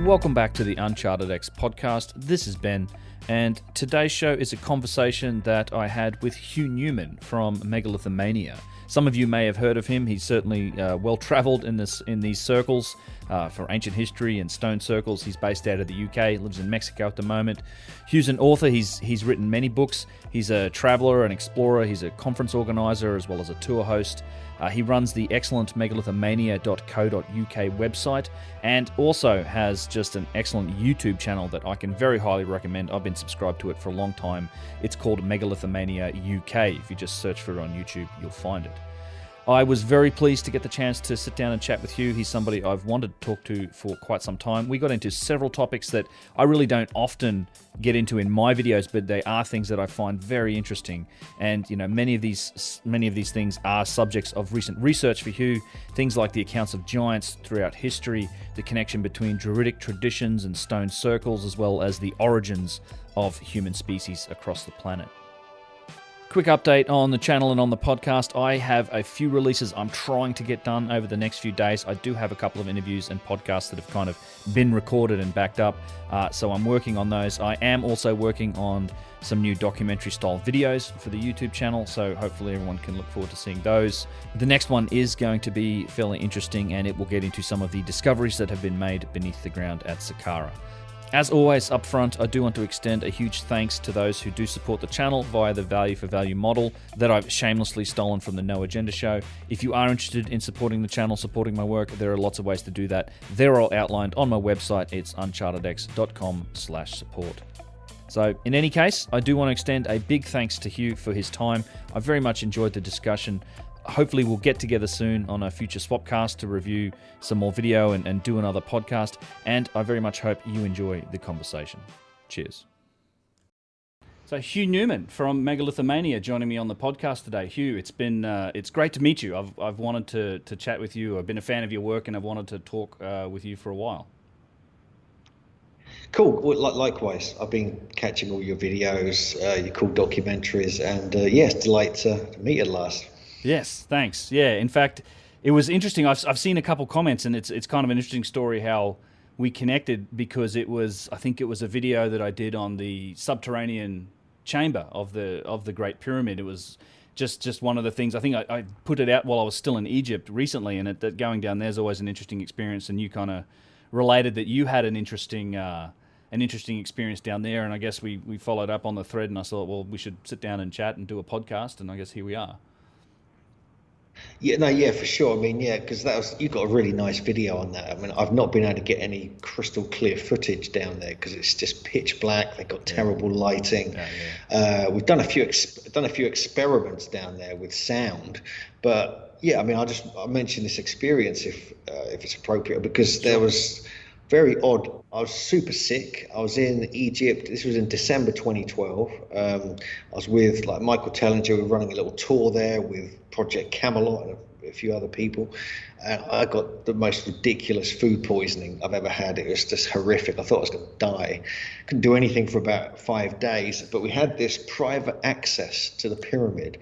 Welcome back to the UnchartedX Podcast. This is Ben, and today's show is a conversation that I had with Hugh Newman from Megalithomania. Some of you may have heard of him. He's certainly well-travelled in these circles for ancient history and stone circles. He's based out of the UK, lives in Mexico at the moment. Hugh's an author. He's written many books. He's a traveller, an explorer. He's a conference organiser as well as a tour host. He runs the excellent megalithomania.co.uk website and also has just an excellent YouTube channel that I can very highly recommend. I've been subscribed to it for a long time. It's called Megalithomania UK. If you just search for it on YouTube, you'll find it. I was very pleased to get the chance to sit down and chat with Hugh. He's somebody I've wanted to talk to for quite some time. We got into several topics that I really don't often get into in my videos, but they are things that I find very interesting. And many of these things are subjects of recent research for Hugh. Things like the accounts of giants throughout history, the connection between druidic traditions and stone circles, as well as the origins of human species across the planet. Quick update on the channel and on the podcast. I have a few releases I'm trying to get done over the next few days. I do have a couple of interviews and podcasts that have kind of been recorded and backed up, so I'm working on those. I am also working on some new documentary-style videos for the YouTube channel, so hopefully everyone can look forward to seeing those. The next one is going to be fairly interesting, and it will get into some of the discoveries that have been made beneath the ground at Saqqara. As always, up front, I do want to extend a huge thanks to those who do support the channel via the value for value model that I've shamelessly stolen from the No Agenda show. If you are interested in supporting the channel, supporting my work, there are lots of ways to do that. They're all outlined on my website. It's unchartedx.com/support. So in any case, I do want to extend a big thanks to Hugh for his time. I very much enjoyed the discussion. Hopefully we'll get together soon on a future Swapcast to review some more video and do another podcast. And I very much hope you enjoy the conversation. Cheers. So Hugh Newman from Megalithomania joining me on the podcast today. Hugh, it's great to meet you. I've wanted to chat with you. I've been a fan of your work and I've wanted to talk with you for a while. Cool. Well, likewise, I've been catching all your videos, your cool documentaries, and yes, delight to meet at last. Yes, thanks. Yeah, in fact, it was interesting. I've seen a couple comments, and it's kind of an interesting story how we connected, because I think it was a video that I did on the subterranean chamber of the Great Pyramid. It was just one of the things. I think I put it out while I was still in Egypt recently, and that going down there is always an interesting experience. And you kind of related that you had an interesting experience down there, and I guess we followed up on the thread, and I thought, well, we should sit down and chat and do a podcast, and I guess here we are. Yeah, for sure. I mean, yeah, because you got a really nice video on that. I mean, I've not been able to get any crystal clear footage down there because it's just pitch black. They've got terrible lighting. We've done a few experiments down there with sound, but yeah, I mean, I mentioned this experience if it's appropriate, because there was very odd. I was super sick. I was in Egypt. This was in December 2012. I was with Michael Tellinger. We were running a little tour there with Project Camelot and a few other people. And I got the most ridiculous food poisoning I've ever had. It was just horrific. I thought I was going to die. Couldn't do anything for about 5 days. But we had this private access to the pyramid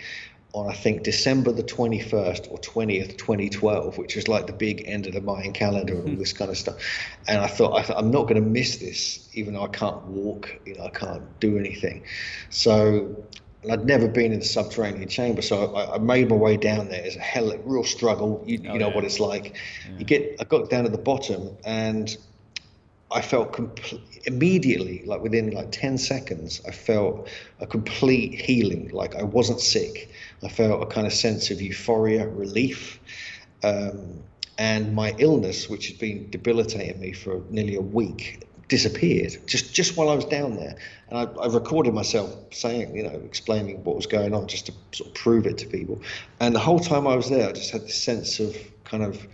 on, I think, December the 21st or 20th, 2012, which was like the big end of the Mayan calendar and all this kind of stuff. And I thought I'm not going to miss this, even though I can't walk, I can't do anything. So I'd never been in the subterranean chamber, so I made my way down there. It's a real struggle. You know what it's like. Yeah. I got down at the bottom, and I felt immediately, within 10 seconds, I felt a complete healing. Like I wasn't sick. I felt a kind of sense of euphoria, relief, and my illness, which had been debilitating me for nearly a week, disappeared just while I was down there. And I recorded myself saying, explaining what was going on, just to sort of prove it to people. And the whole time I was there, I just had this sense of kind of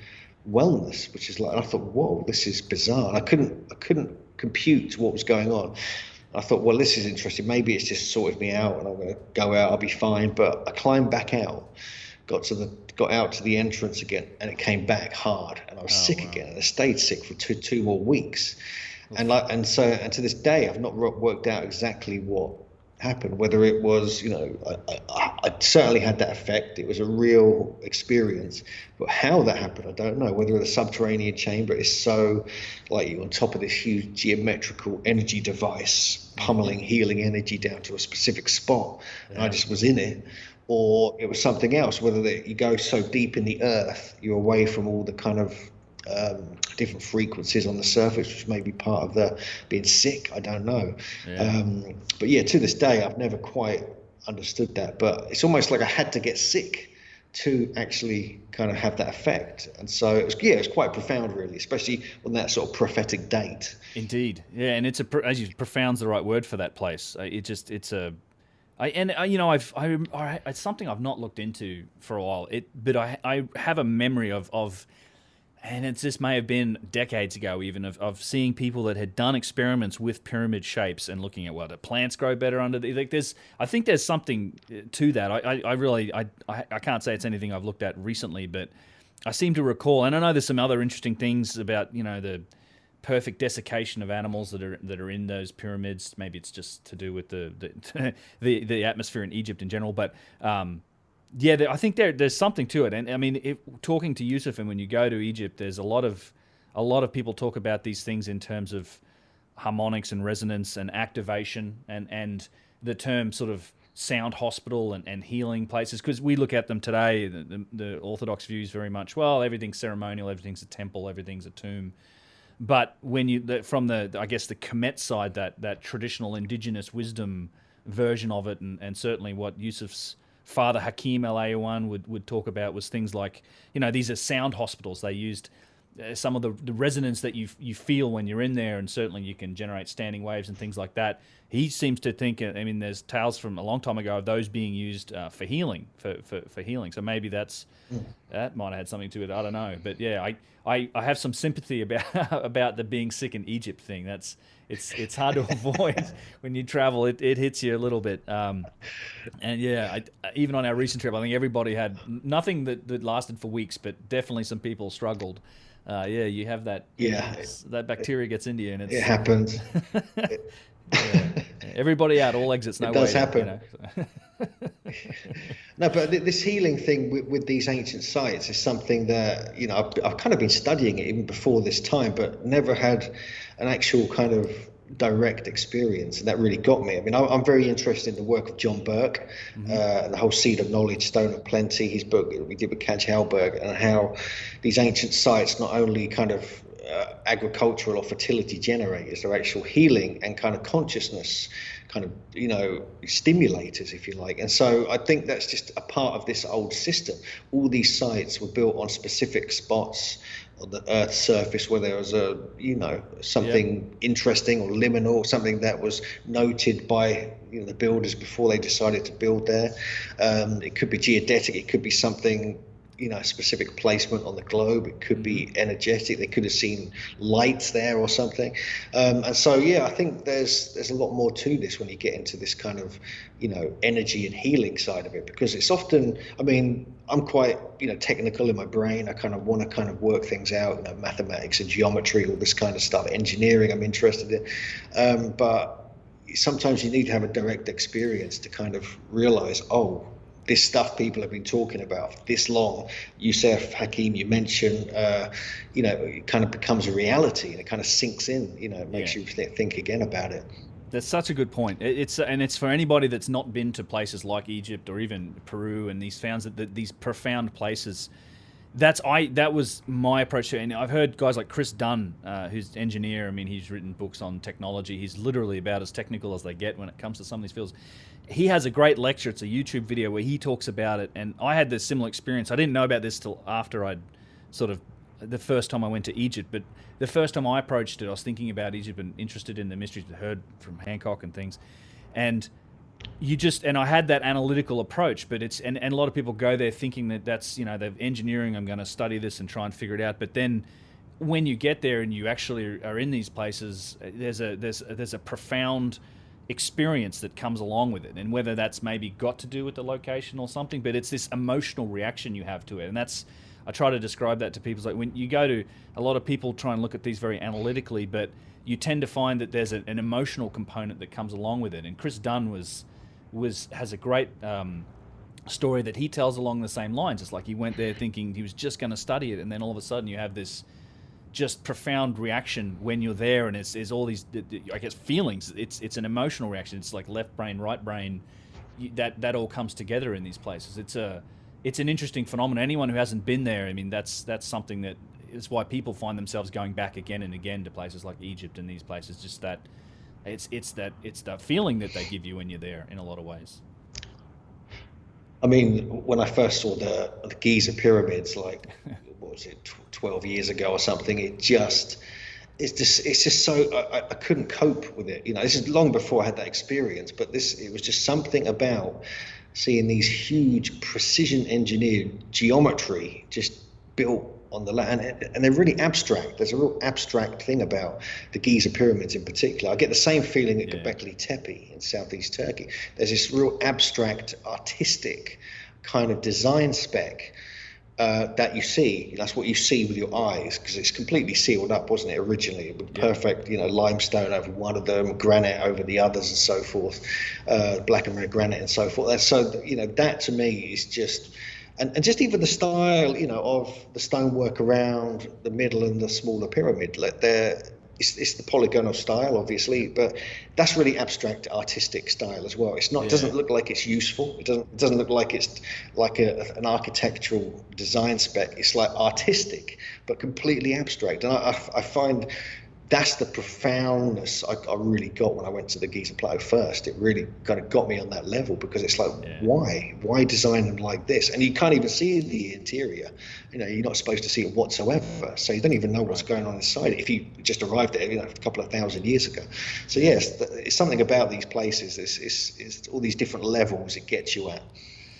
wellness, which is I thought, whoa, this is bizarre. I couldn't compute what was going on. I thought, well, this is interesting. Maybe it's just sorted me out and I'm going to go out, I'll be fine. But I climbed back out, got out to the entrance again, and it came back hard, and I was sick again, and I stayed sick for two more weeks. And to this day, I've not worked out exactly what happened, whether it was, I certainly had that effect. It was a real experience, but how that happened, I don't know. Whether the subterranean chamber is so, like, you're on top of this huge geometrical energy device, pummeling healing energy down to a specific spot, and I just was in it, or it was something else. Whether you go so deep in the earth, you're away from all the kind of different frequencies on the surface, which may be part of the being sick. I don't know. But yeah, to this day, I've never quite understood that, but it's almost like I had to get sick to actually kind of have that effect. And so it was quite profound, really, especially on that sort of prophetic date. Indeed. Yeah. And it's profound's the right word for that place. It's something I've not looked into for a while, but I have a memory of and it just may have been decades ago even, of seeing people that had done experiments with pyramid shapes and looking at whether plants grow better under I think there's something to that. I can't say it's anything I've looked at recently, but I seem to recall, and I know there's some other interesting things about, the perfect desiccation of animals that are in those pyramids. Maybe it's just to do with the atmosphere in Egypt in general, but I think there's something to it. And I mean, talking to Yousef, and when you go to Egypt, there's a lot of people talk about these things in terms of harmonics and resonance and activation, and the term sort of sound hospital and healing places, because we look at them today, the Orthodox view is very much, well, everything's ceremonial, everything's a temple, everything's a tomb. But when from the Kemet side, that traditional indigenous wisdom version of it, and certainly what Yousef's Father Hakim El Ayawan would talk about was things like, these are sound hospitals. They used some of the resonance that you feel when you're in there, and certainly you can generate standing waves and things like that. He seems to think, there's tales from a long time ago of those being used for healing, for healing. So maybe that might have had something to it. I don't know. But yeah, I have some sympathy about the being sick in Egypt thing. It's hard to avoid when you travel. It hits you a little bit. And yeah, even on our recent trip, I think everybody had nothing that lasted for weeks, but definitely some people struggled. You have that. Yeah, that bacteria gets into you, and it happens. Everybody out, all exits, no way. It does happen. No, but this healing thing with these ancient sites is something that, I've kind of been studying it even before this time, but never had an actual kind of direct experience, and that really got me. I'm very interested in the work of John Burke, and the whole Seed of Knowledge, Stone of Plenty, his book we did with Kaj Halberg, and how these ancient sites not only kind of agricultural or fertility generators, they're actual healing and kind of consciousness kind of stimulators, if you like. And so I think that's just a part of this old system. All these sites were built on specific spots on the Earth's surface where there was something interesting or liminal, something that was noted by the builders before they decided to build there. It could be geodetic, it could be something, specific placement on the globe. It could be energetic. They could have seen lights there or something. And so, I think there's a lot more to this when you get into this kind of, energy and healing side of it, because it's often, I'm quite, technical in my brain. I kind of want to kind of work things out, mathematics and geometry, all this kind of stuff, engineering I'm interested in. But sometimes you need to have a direct experience to kind of realize, this stuff people have been talking about for this long, Yousef, Hakim, you mentioned, it kind of becomes a reality, and it kind of sinks in, it makes you think again about it. That's such a good point. It's for anybody that's not been to places like Egypt or even Peru, and these profound places. That was my approach to it. And I've heard guys like Chris Dunn, who's an engineer. He's written books on technology. He's literally about as technical as they get when it comes to some of these fields. He has a great lecture. It's a YouTube video where he talks about it. And I had this similar experience. I didn't know about this till after I'd the first time I went to Egypt. But the first time I approached it, I was thinking about Egypt and interested in the mysteries, heard from Hancock and things. And I had that analytical approach, but and a lot of people go there thinking that's they're engineering, I'm going to study this and try and figure it out. But then when you get there and you actually are in these places, there's a profound experience that comes along with it, and whether that's maybe got to do with the location or something, but it's this emotional reaction you have to it. And I try to describe that to people. It's like when you go to, a lot of people try and look at these very analytically, but you tend to find that there's an emotional component that comes along with it. And Chris Dunn has a great story that he tells along the same lines. It's like he went there thinking he was just going to study it, and then all of a sudden you have this just profound reaction when you're there, and it's all these, I guess, feelings. It's an emotional reaction. It's like left brain, right brain. That all comes together in these places. It's an interesting phenomenon. Anyone who hasn't been there, I mean, that's something that is why people find themselves going back again and again to places like Egypt and these places. Just that it's that feeling that they give you when you're there in a lot of ways. I mean, when I first saw the Giza pyramids, like, what was it, 12 years ago or something, it's just so, I couldn't cope with it. You know, this is long before I had that experience, but it was just something about seeing these huge precision engineered geometry just built on the land, and they're really abstract. There's a real abstract thing about the Giza pyramids in particular. I get the same feeling at Göbekli Tepe in southeast Turkey. There's this real abstract, artistic kind of design spec that you see. That's what you see with your eyes, because it's completely sealed up, wasn't it, originally, with perfect, limestone over one of them, granite over the others, and so forth, black and red granite and so forth. And so, that to me is just. And just even the style, of the stonework around the middle and the smaller pyramid, it's the polygonal style, obviously, but that's really abstract, artistic style as well. It's not. It doesn't look like it's useful. It doesn't look like it's like an architectural design spec. It's like artistic, but completely abstract. And I find that's the profoundness I really got when I went to the Giza Plateau first. It really kind of got me on that level, because it's like, why design them like this? And you can't even see the interior. You're not supposed to see it whatsoever. So you don't even know what's going on inside it if you just arrived there, a couple of thousand years ago. So yes, it's something about these places. It's all these different levels it gets you at.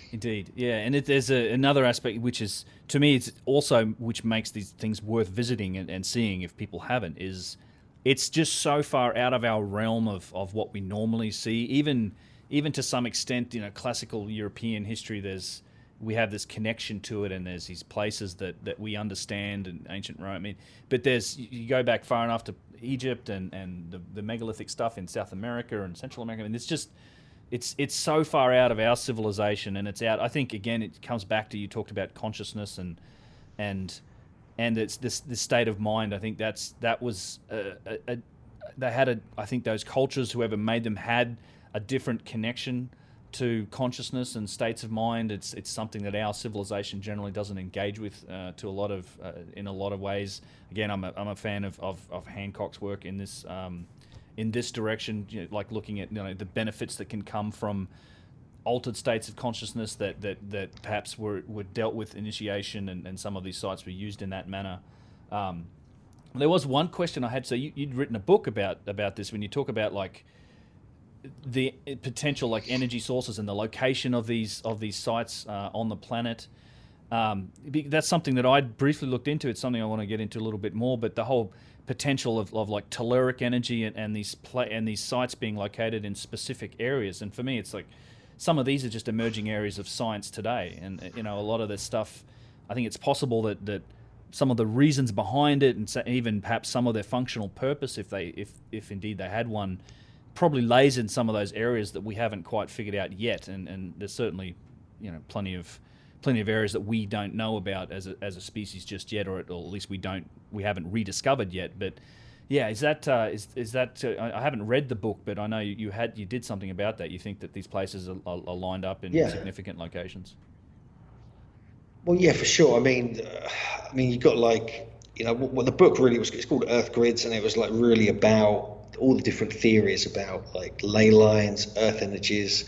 Indeed, yeah, and there's another aspect which is, to me, it's also which makes these things worth visiting and seeing if people haven't, is it's just so far out of our realm of what we normally see. Even to some extent, classical European history, we have this connection to it, and there's these places that we understand, and ancient Rome. I mean, but you go back far enough to Egypt and the megalithic stuff in South America and Central America. I mean, it's just. It's so far out of our civilization, and it's out. I think again, it comes back to, you talked about consciousness and it's this state of mind. I think that was they had I think those cultures, whoever made them, had a different connection to consciousness and states of mind. It's something that our civilization generally doesn't engage with to a lot of in a lot of ways. Again, I'm a fan of Hancock's work in this direction, like looking at the benefits that can come from altered states of consciousness that perhaps were dealt with initiation, and some of these sites were used in that manner. There was one question I had. So you'd written a book about this, when you talk about like the potential like energy sources and the location of these sites on the planet. That's something that I briefly looked into. It's something I want to get into a little bit more, but the whole potential of like telluric energy and these sites being located in specific areas. And for me, it's like some of these are just emerging areas of science today. And a lot of this stuff, I think it's possible that some of the reasons behind it, and even perhaps some of their functional purpose, if indeed they had one, probably lays in some of those areas that we haven't quite figured out yet. And there's certainly plenty of areas that we don't know about as a species just yet, or at least we haven't rediscovered yet. But yeah, is that I haven't read the book, but I know you did something about that. You think that these places are lined up in significant locations? Well, yeah, for sure. I mean, you got like, what the book really was. It's called Earth Grids, and it was like really about all the different theories about like ley lines, earth energies,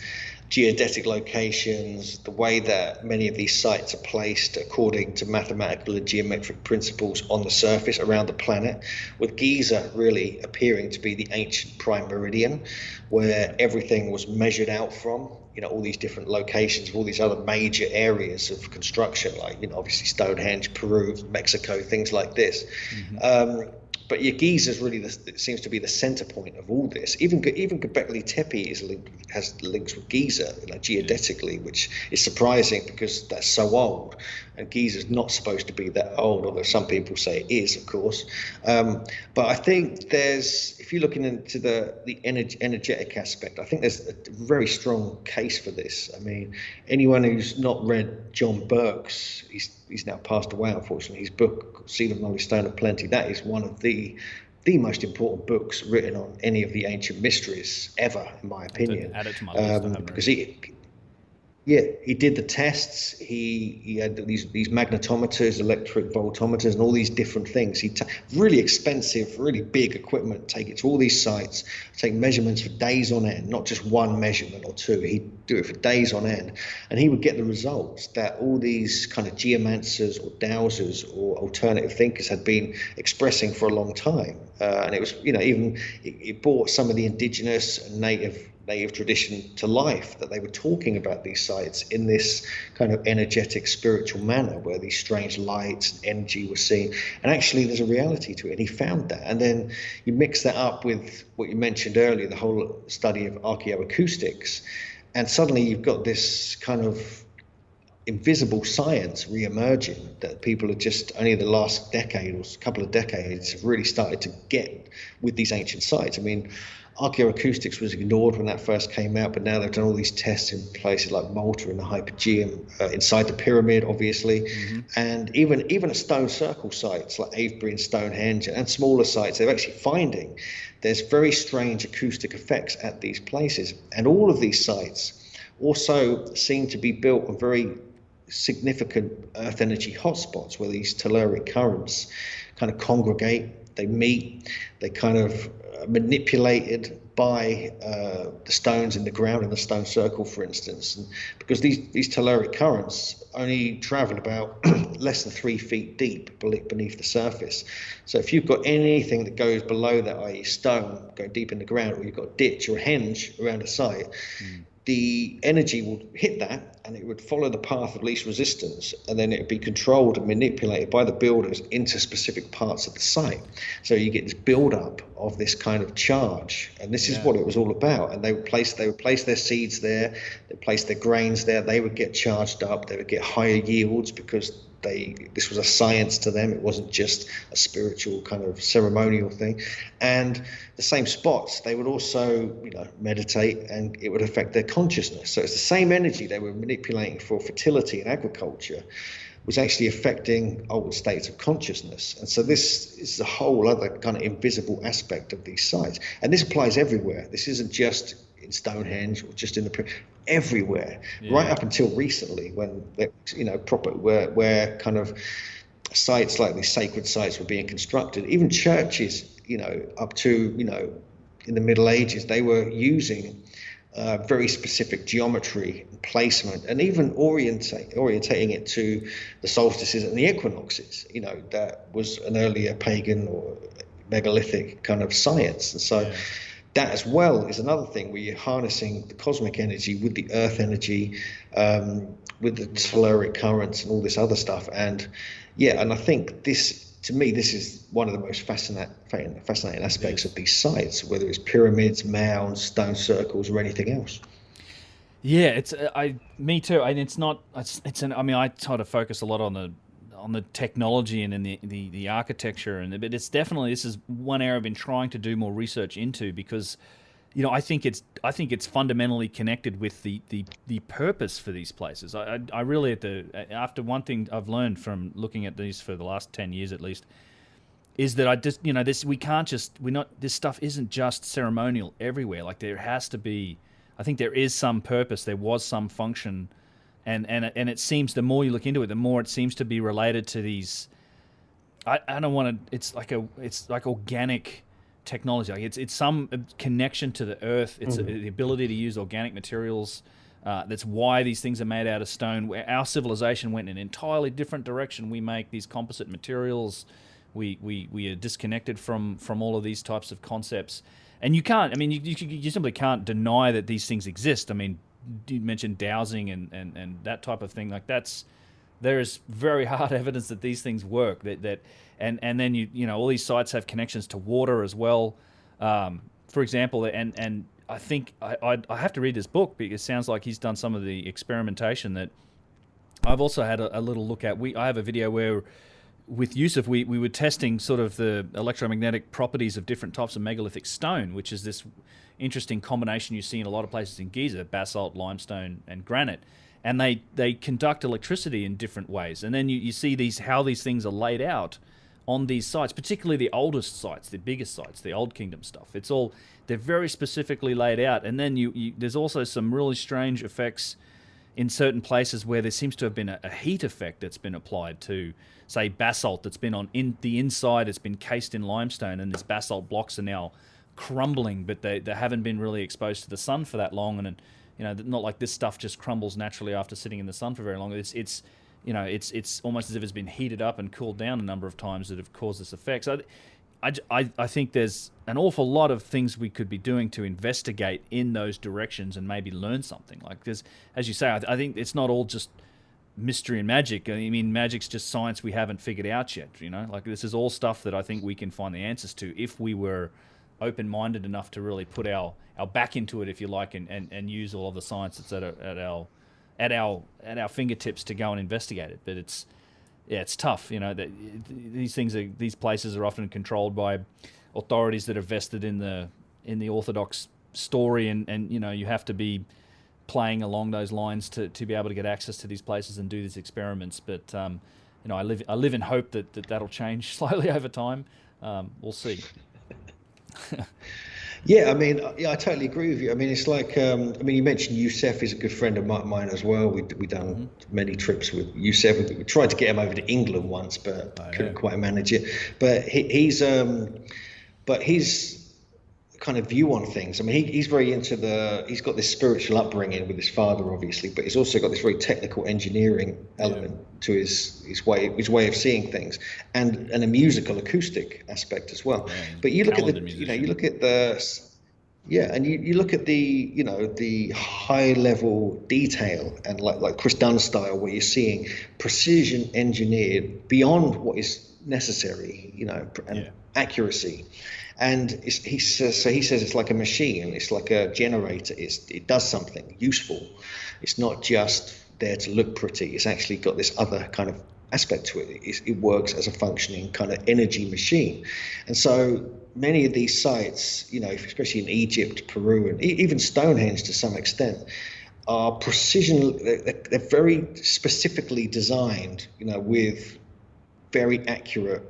geodetic locations, the way that many of these sites are placed according to mathematical and geometric principles on the surface around the planet, with Giza really appearing to be the ancient prime meridian, where everything was measured out from, all these different locations of all these other major areas of construction, like, obviously Stonehenge, Peru, Mexico, things like this. Mm-hmm. But yeah, Giza's really it seems to be the center point of all this. Even Göbekli Tepe has links with Giza, geodetically, which is surprising because that's so old, and Giza's not supposed to be that old, although some people say it is, of course. But I think if you're looking into the energetic aspect, I think there's a very strong case for this. I mean, anyone who's not read John Burke's, he's now passed away, unfortunately, his book Seed of Knowledge, Stone of Plenty, that is one of the most important books written on any of the ancient mysteries ever, in my opinion. Add it to my list. Because he did the tests. He had these magnetometers, electric voltometers, and all these different things. Really expensive, really big equipment. Take it to all these sites, take measurements for days on end, not just one measurement or two. He'd do it for days on end, and he would get the results that all these kind of geomancers or dowsers or alternative thinkers had been expressing for a long time. And it was, it brought some of the indigenous and native tradition to life, that they were talking about these sites in this kind of energetic, spiritual manner, where these strange lights and energy were seen. And actually there's a reality to it, and he found that. And then you mix that up with what you mentioned earlier, the whole study of archaeoacoustics, and suddenly you've got this kind of invisible science re-emerging that people are just only the last decade or couple of decades have really started to get with these ancient sites. I mean, archaeoacoustics was ignored when that first came out, but now they've done all these tests in places like Malta and the Hypogeum, inside the pyramid, obviously, and even at stone circle sites like Avebury and Stonehenge and smaller sites, they're actually finding there's very strange acoustic effects at these places. And all of these sites also seem to be built on very significant earth energy hotspots, where these telluric currents kind of congregate, they meet, they kind of manipulated by the stones in the ground in the stone circle, for instance. And because these telluric currents only travel about less than 3 feet deep beneath the surface. So if you've got anything that goes below that, i.e. stone going deep in the ground, or you've got a ditch or a henge around a site, the energy will hit that, and it would follow the path of least resistance, and then it would be controlled and manipulated by the builders into specific parts of the site. So you get this build-up of this kind of charge, and this is what it was all about. And they would place their seeds there, they place their grains there, they would get charged up, they would get higher yields because this was a science to them. It wasn't just a spiritual kind of ceremonial thing. And the same spots, they would also, meditate, and it would affect their consciousness. So it's the same energy they were manipulating for fertility and agriculture was actually affecting old states of consciousness. And so this is a whole other kind of invisible aspect of these sites. And this applies everywhere. This isn't just in Stonehenge or just in the everywhere, right up until recently, when proper where kind of sites like these sacred sites were being constructed. Even churches, up to in the Middle Ages, they were using very specific geometry and placement, and even orientating it to the solstices and the equinoxes. That was an earlier pagan or megalithic kind of science. And so that as well is another thing, where you're harnessing the cosmic energy with the earth energy, with the telluric currents and all this other stuff. And I think to me, this is one of the most fascinating aspects of these sites, whether it's pyramids, mounds, stone circles, or anything else. Yeah, me too. And I try to focus a lot on the technology and in the architecture, but it's definitely, this is one area I've been trying to do more research into, because I think it's fundamentally connected with the purpose for these places. I really, after one thing I've learned from looking at these for the last 10 years at least, is that this stuff isn't just ceremonial everywhere. Like, there has to be, I think there is some purpose, there was some function. And it seems, the more you look into it, the more it seems to be related to these. I don't want to. It's like organic technology. Like it's some connection to the earth. It's the ability to use organic materials. That's why these things are made out of stone. Where our civilization went in an entirely different direction. We make these composite materials. We are disconnected from all of these types of concepts. And you can't. I mean, you simply can't deny that these things exist. I mean, you mentioned dowsing and that type of thing. Like, that's there is very hard evidence that these things work. And then you know all these sites have connections to water as well. For example, and I think I have to read this book because it sounds like he's done some of the experimentation that I've also had a little look at. I have a video where with Yousef we were testing sort of the electromagnetic properties of different types of megalithic stone, which is this interesting combination you see in a lot of places in Giza, basalt, limestone, and granite. And they conduct electricity in different ways. And then you see how these things are laid out on these sites, particularly the oldest sites, the biggest sites, the Old Kingdom stuff. They're very specifically laid out. And then there's also some really strange effects in certain places where there seems to have been a heat effect that's been applied to, say, basalt that's been in the inside, it's been cased in limestone, and these basalt blocks are now crumbling, but they haven't been really exposed to the sun for that long. And you know, not like this stuff just crumbles naturally after sitting in the sun for very long. It's almost as if it's been heated up and cooled down a number of times that have caused this effect. So I think there's an awful lot of things we could be doing to investigate in those directions and maybe learn something. Like there's, as you say, I think it's not all just mystery and magic. I mean, magic's just science we haven't figured out yet. You know, like this is all stuff that I think we can find the answers to if we were open-minded enough to really put our back into it, if you like, and use all of the science that's at our fingertips to go and investigate it. But it's tough. You know, these places are often controlled by authorities that are vested in the Orthodox story, and you know, you have to be playing along those lines to be able to get access to these places and do these experiments. But you know, I live in hope that'll change slowly over time. We'll see. Yeah, I mean, I totally agree with you. I mean, it's like, I mean, you mentioned Yousef is a good friend of mine as well. We done many trips with Yousef. We tried to get him over to England once, but couldn't quite manage it. But he's kind of view on things. I mean, he's very into he's got this spiritual upbringing with his father, obviously, but he's also got this very technical engineering element to his way of seeing things, and a musical acoustic aspect as well. But you look at you look at and you look at the high level detail and like Chris Dunn style, where you're seeing precision engineered beyond what is necessary, and accuracy. And he says it's like a machine, it's like a generator, it does something useful. It's not just there to look pretty, it's actually got this other kind of aspect to it. It works as a functioning kind of energy machine. And so many of these sites, especially in Egypt, Peru, and even Stonehenge to some extent, are precision, they're very specifically designed, with very accurate,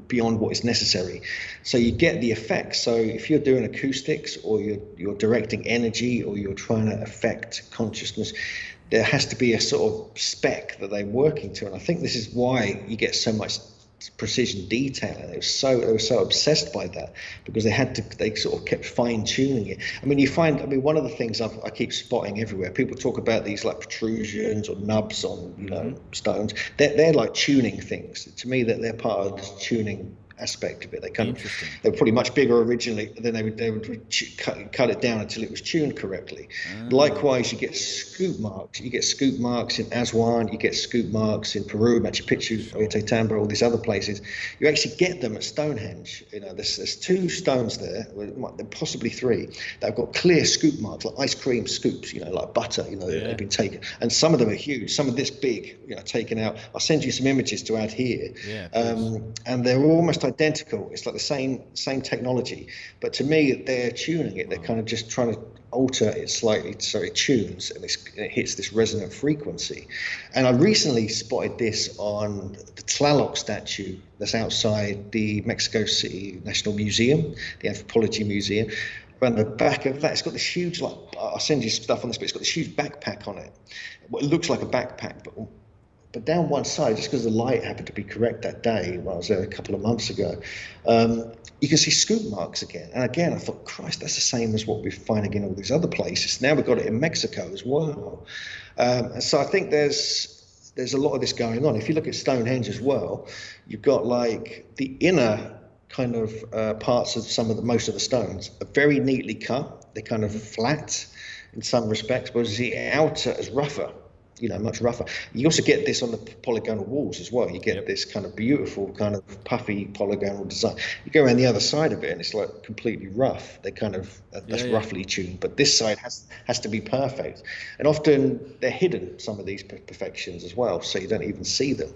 beyond what is necessary, so you get the effects. So if you're doing acoustics, or you're directing energy, or you're trying to affect consciousness, there has to be a sort of spec that they're working to. And I think this is why you get so much precision detail. And they were so obsessed by that, because they sort of kept fine-tuning it. I mean, one of the things I keep spotting everywhere, people talk about these like protrusions or nubs on stones. They're like tuning things. To me, that they're part of this tuning aspect of it. They were probably much bigger originally, then they would cut it down until it was tuned correctly. Likewise, you get scoop marks. You get scoop marks in Aswan, you get scoop marks in Peru, Machu Picchu, Ollantaytambo, all these other places. You actually get them at Stonehenge. There's two stones there, possibly three, that have got clear scoop marks, like ice cream scoops, like butter, they've been taken. And some of them are huge, some are this big, taken out. I'll send you some images to add here. And they're almost identical. It's like the same technology, but to me, they're tuning it. They're kind of just trying to alter it slightly so it tunes and it hits this resonant frequency. And I recently spotted this on the Tlaloc statue that's outside the Mexico City National Museum, the Anthropology Museum. Around the back of that, it's got this huge, I'll send you stuff on this, but it's got this huge backpack on it. Well, it looks like a backpack, but down one side, just because the light happened to be correct that day, when I was there a couple of months ago, you can see scoop marks again. And again, I thought, Christ, that's the same as what we're finding in all these other places. Now we've got it in Mexico as well. So I think there's a lot of this going on. If you look at Stonehenge as well, you've got like the inner kind of parts of most of the stones are very neatly cut. They're kind of flat in some respects, but the outer is rougher. much rougher. You also get this on the polygonal walls as well. You get this kind of beautiful, kind of puffy polygonal design. You go around the other side of it, and it's like completely rough. They kind of that's roughly tuned, but this side has to be perfect. And often they're hidden, some of these perfections as well, so you don't even see them.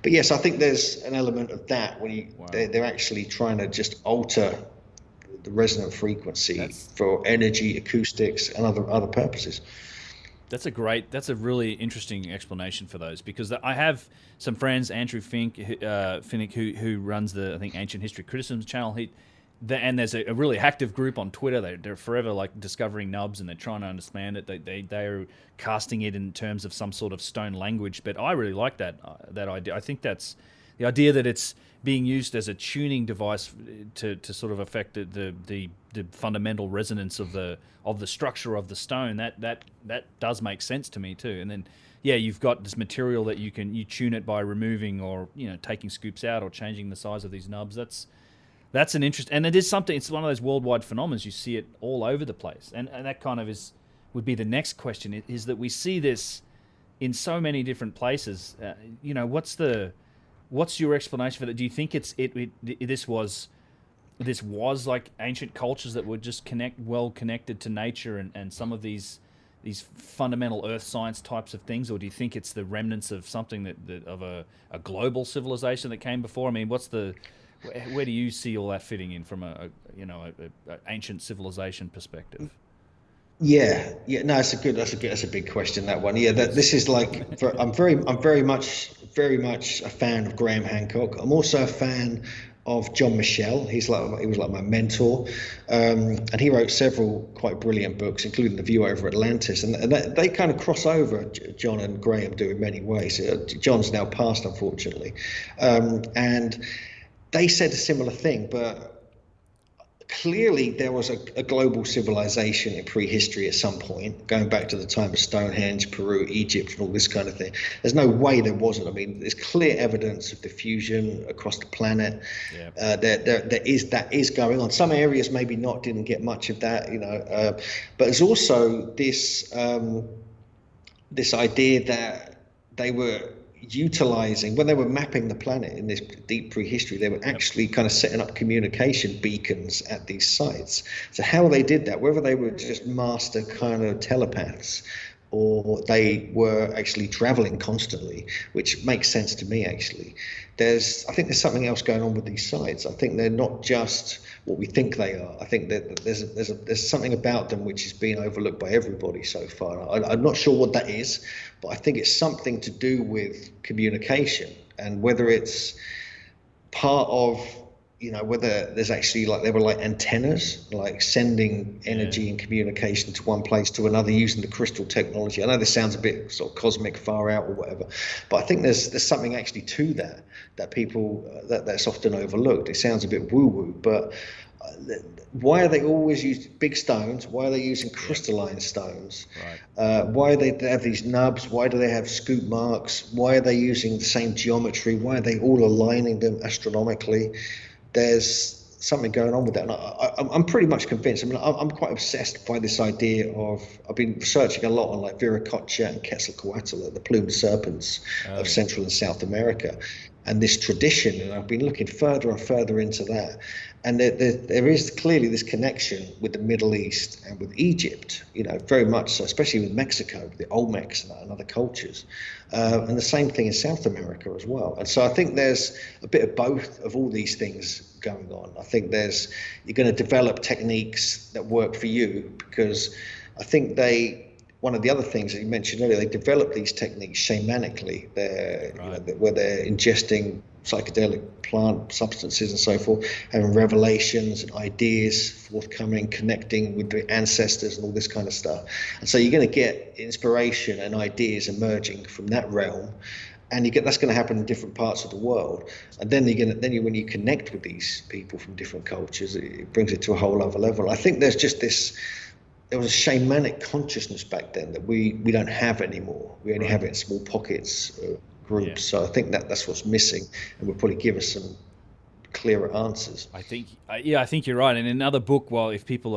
But yes, I think there's an element of that when they're actually trying to just alter the resonant frequency for energy, acoustics, and other purposes. That's a really interesting explanation for those, because I have some friends, Andrew Finnick, who runs the, I think, Ancient History Criticism channel. And there's a really active group on Twitter. They're forever like discovering nubs, and they're trying to understand it. They're casting it in terms of some sort of stone language. But I really like that idea. I think that's the idea that it's being used as a tuning device to sort of affect the fundamental resonance of the structure of the stone. That does make sense to me too. And then you've got this material that you tune it by removing or taking scoops out or changing the size of these nubs. That's an interest, and it is something. It's one of those worldwide phenomena. You see it all over the place, and that kind of would be the next question. Is that we see this in so many different places. What's your explanation for that? Do you think this was like ancient cultures that were just connected to nature and some of these fundamental earth science types of things, or do you think it's the remnants of something that of a global civilization that came before? I mean, where do you see all that fitting in from a ancient civilization perspective? Yeah. No, that's a big question, that one. Yeah, this is like, I'm very much a fan of Graham Hancock. I'm also a fan of John Michel. He was like my mentor, and he wrote several quite brilliant books, including The View Over Atlantis, and they kind of cross over. John and Graham do in many ways. John's now passed, unfortunately, and they said a similar thing, but clearly there was a global civilization in prehistory at some point, going back to the time of Stonehenge, Peru, Egypt, and all this kind of thing. There's no way there wasn't. I mean, there's clear evidence of diffusion across the planet. Yeah. That is going on. Some areas maybe didn't get much of that, but there's also this idea that they were utilizing, when they were mapping the planet in this deep prehistory, they were actually kind of setting up communication beacons at these sites. So how they did that, whether they were just master kind of telepaths or they were actually traveling constantly, which makes sense to me actually. I think there's something else going on with these sites. I think they're not just what we think they are. I think that there's something about them which is being overlooked by everybody so far. I'm not sure what that is, but I think it's something to do with communication, and whether it's part of, whether there's actually they were like antennas, like sending energy and communication to one place to another using the crystal technology. I know this sounds a bit sort of cosmic, far out or whatever, but I think there's something actually to that people that's often overlooked. It sounds a bit woo-woo, but why are they always using big stones? Why are they using crystalline stones? Right. Why they have these nubs? Why do they have scoop marks? Why are they using the same geometry? Why are they all aligning them astronomically? There's something going on with that, and I'm pretty much convinced. I mean, I'm quite obsessed by this idea of. I've been researching a lot on like Viracocha and Quetzalcoatl, the plumed serpents of Central and South America, and this tradition. And I've been looking further and further into that. And there is clearly this connection with the Middle East and with Egypt, very much so, especially with Mexico, the Olmecs and other cultures. And the same thing in South America as well. And so I think there's a bit of both of all these things going on. I think you're going to develop techniques that work for you, because I think one of the other things that you mentioned earlier, they develop these techniques shamanically, where they're ingesting psychedelic plant substances and so forth, having revelations and ideas forthcoming, connecting with the ancestors and all this kind of stuff. And so you're going to get inspiration and ideas emerging from that realm, and that's going to happen in different parts of the world. And then when you connect with these people from different cultures, it brings it to a whole other level. I think there's just there was a shamanic consciousness back then that we don't have anymore. We only have it in small pockets, groups. So I think that's what's missing, and will probably give us some clearer answers. I think you're right. And another book, well, if people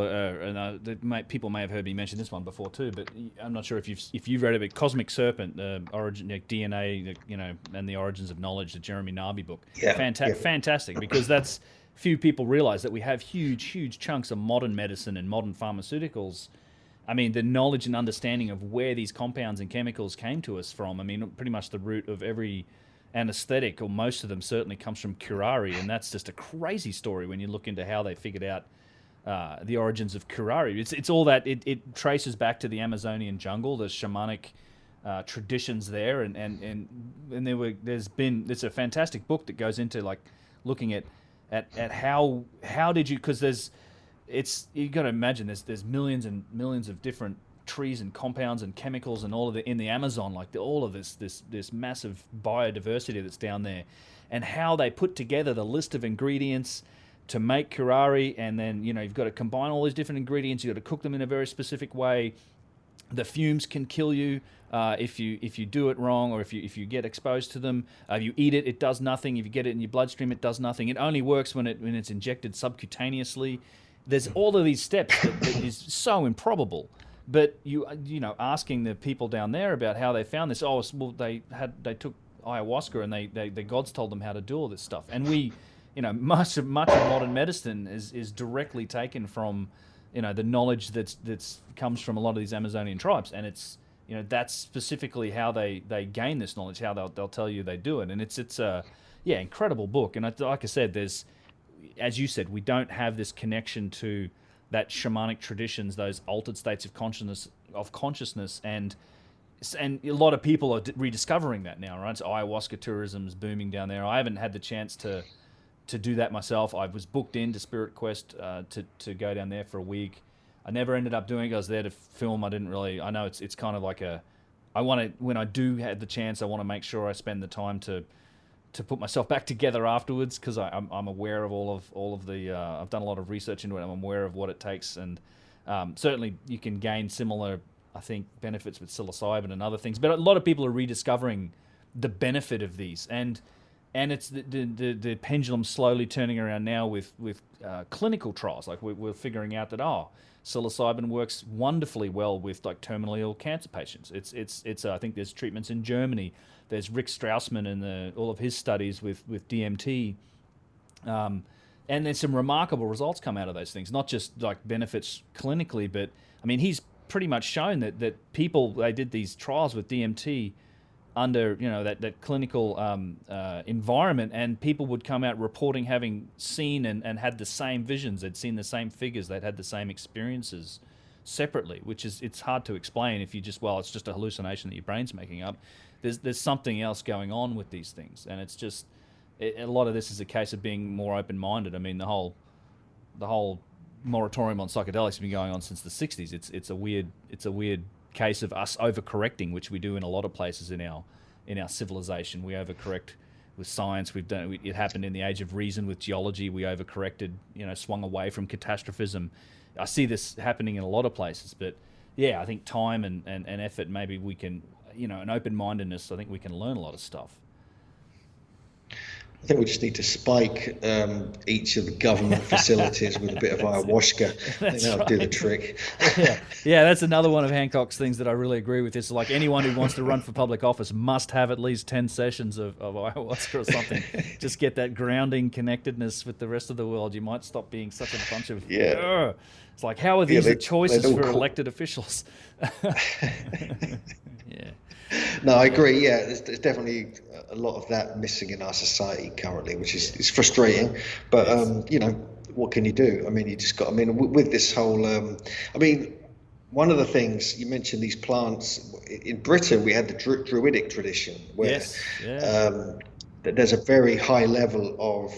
people may have heard me mention this one before too, but I'm not sure if you've read it. But Cosmic Serpent, Origin, DNA, and the Origins of Knowledge, the Jeremy Narby book. Yeah, fantastic, because that's few people realize that we have huge chunks of modern medicine and modern pharmaceuticals. I mean, the knowledge and understanding of where these compounds and chemicals came to us from. I mean, pretty much the root of every anesthetic, or most of them, certainly comes from curare, and that's just a crazy story when you look into how they figured out the origins of curare. It's all that it traces back to the Amazonian jungle, the shamanic traditions there, and it's a fantastic book that goes into like looking at how did you, because you got to imagine there's millions and millions of different trees and compounds and chemicals and all of in the Amazon, like all of this massive biodiversity that's down there, and how they put together the list of ingredients to make curare, and then you've got to combine all these different ingredients. You've got to cook them in a very specific way. The fumes can kill you if you do it wrong, or if you get exposed to them. If you eat it, it does nothing. If you get it in your bloodstream, it does nothing. It only works when it's injected subcutaneously. There's all of these steps that is so improbable. But asking the people down there about how they found this, they took ayahuasca and the gods told them how to do all this stuff. And we, much of modern medicine is directly taken from, the knowledge that's comes from a lot of these Amazonian tribes, and it's that's specifically how they gain this knowledge, how they'll tell you they do it, and it's a incredible book. And like I said, as you said, we don't have this connection to that shamanic traditions, those altered states of consciousness, and a lot of people are rediscovering that now, right? So ayahuasca tourism is booming down there. I haven't had the chance to do that myself. I was booked into Spirit Quest to go down there for a week. I never ended up doing it. I was there to film. I know it's kind of like when I do have the chance, I want to make sure I spend the time to put myself back together afterwards, because I'm aware of all of the I've done a lot of research into it. I'm aware of what it takes, and certainly you can gain similar, I think, benefits with psilocybin and other things. But a lot of people are rediscovering the benefit of these, and it's the pendulum slowly turning around now with clinical trials. Like we're figuring out that psilocybin works wonderfully well with like terminally ill cancer patients. It's I think there's treatments in Germany. There's Rick Straussman and all of his studies with DMT, and there's some remarkable results come out of those things. Not just like benefits clinically, but I mean he's pretty much shown that they did these trials with DMT under that clinical environment, and people would come out reporting having seen and had the same visions. They'd seen the same figures. They'd had the same experiences separately, which is it's hard to explain if you just it's just a hallucination that your brain's making up. There's something else going on with these things, and it's just a lot of this is a case of being more open-minded. I mean, the whole moratorium on psychedelics has been going on since the 60s. It's a weird case of us overcorrecting, which we do in a lot of places in our civilization. We overcorrect with science. It happened in the age of reason with geology. We overcorrected, swung away from catastrophism. I see this happening in a lot of places, but yeah, I think time and effort, maybe we can, an open-mindedness, I think we can learn a lot of stuff. I think we just need to spike each of the government facilities with a bit of ayahuasca. I think that'll do the trick. Yeah, that's another one of Hancock's things that I really agree with. It's like anyone who wants to run for public office must have at least 10 sessions of ayahuasca or something. Just get that grounding connectedness with the rest of the world. You might stop being such a bunch of... Yeah. It's like, how are these the choices for elected officials? Yeah. No, I agree. Yeah, there's definitely a lot of that missing in our society currently, which is frustrating. But what can you do? I mean, you just got. I mean, with this whole. One of the things you mentioned, these plants in Britain, we had the druidic tradition where there's a very high level of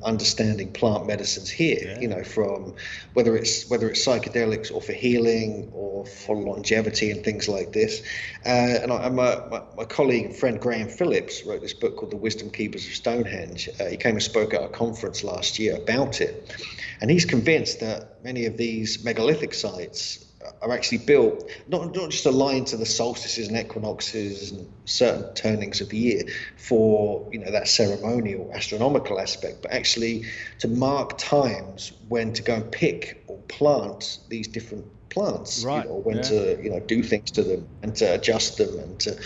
understanding plant medicines here. From whether it's psychedelics or for healing or for longevity and things like this. And my colleague and friend Graham Phillips wrote this book called The Wisdom Keepers of Stonehenge. He came and spoke at a conference last year about it, and he's convinced that many of these megalithic sites are actually built not just aligned to the solstices and equinoxes and certain turnings of the year for that ceremonial astronomical aspect, but actually to mark times when to go and pick or plant these different plants, right. or when to do things to them and to adjust them and to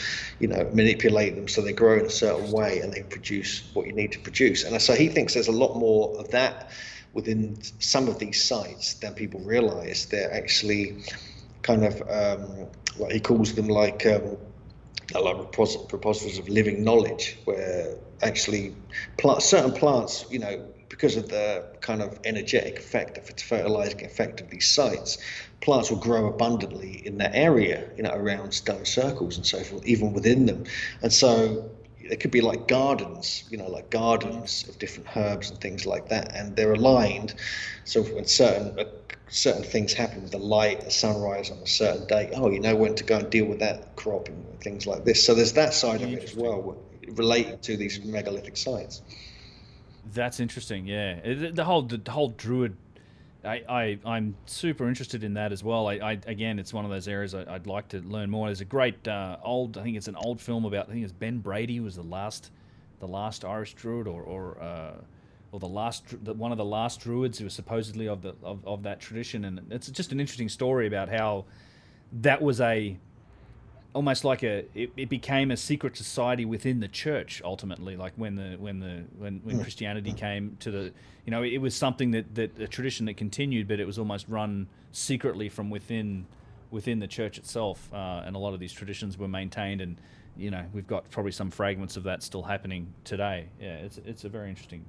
manipulate them so they grow in a certain way and they produce what you need to produce. And so he thinks there's a lot more of that within some of these sites than people realize. They're actually kind of what he calls them like repositories of living knowledge, where actually certain plants, because of the kind of energetic effect, the fertilizing effect of these sites, plants will grow abundantly in that area, around stone circles and so forth, even within them. And so it could be like gardens, like gardens of different herbs and things like that, and they're aligned. So when certain things happen with the light, the sunrise on a certain day, when to go and deal with that crop and things like this. So there's that side of it as well, relating to these megalithic sites. That's interesting. Yeah, the whole druid. I'm super interested in that as well. Again, it's one of those areas I'd like to learn more. There's a great I think it's an old film about, I think it's Ben Brady was the last Irish druid, or one of the last druids who was supposedly of that tradition, and it's just an interesting story about how that was almost like it became a secret society within the church ultimately. Like when Christianity came to the, it was something that a tradition that continued, but it was almost run secretly from within the church itself, and a lot of these traditions were maintained, and we've got probably some fragments of that still happening today. Yeah, it's a very interesting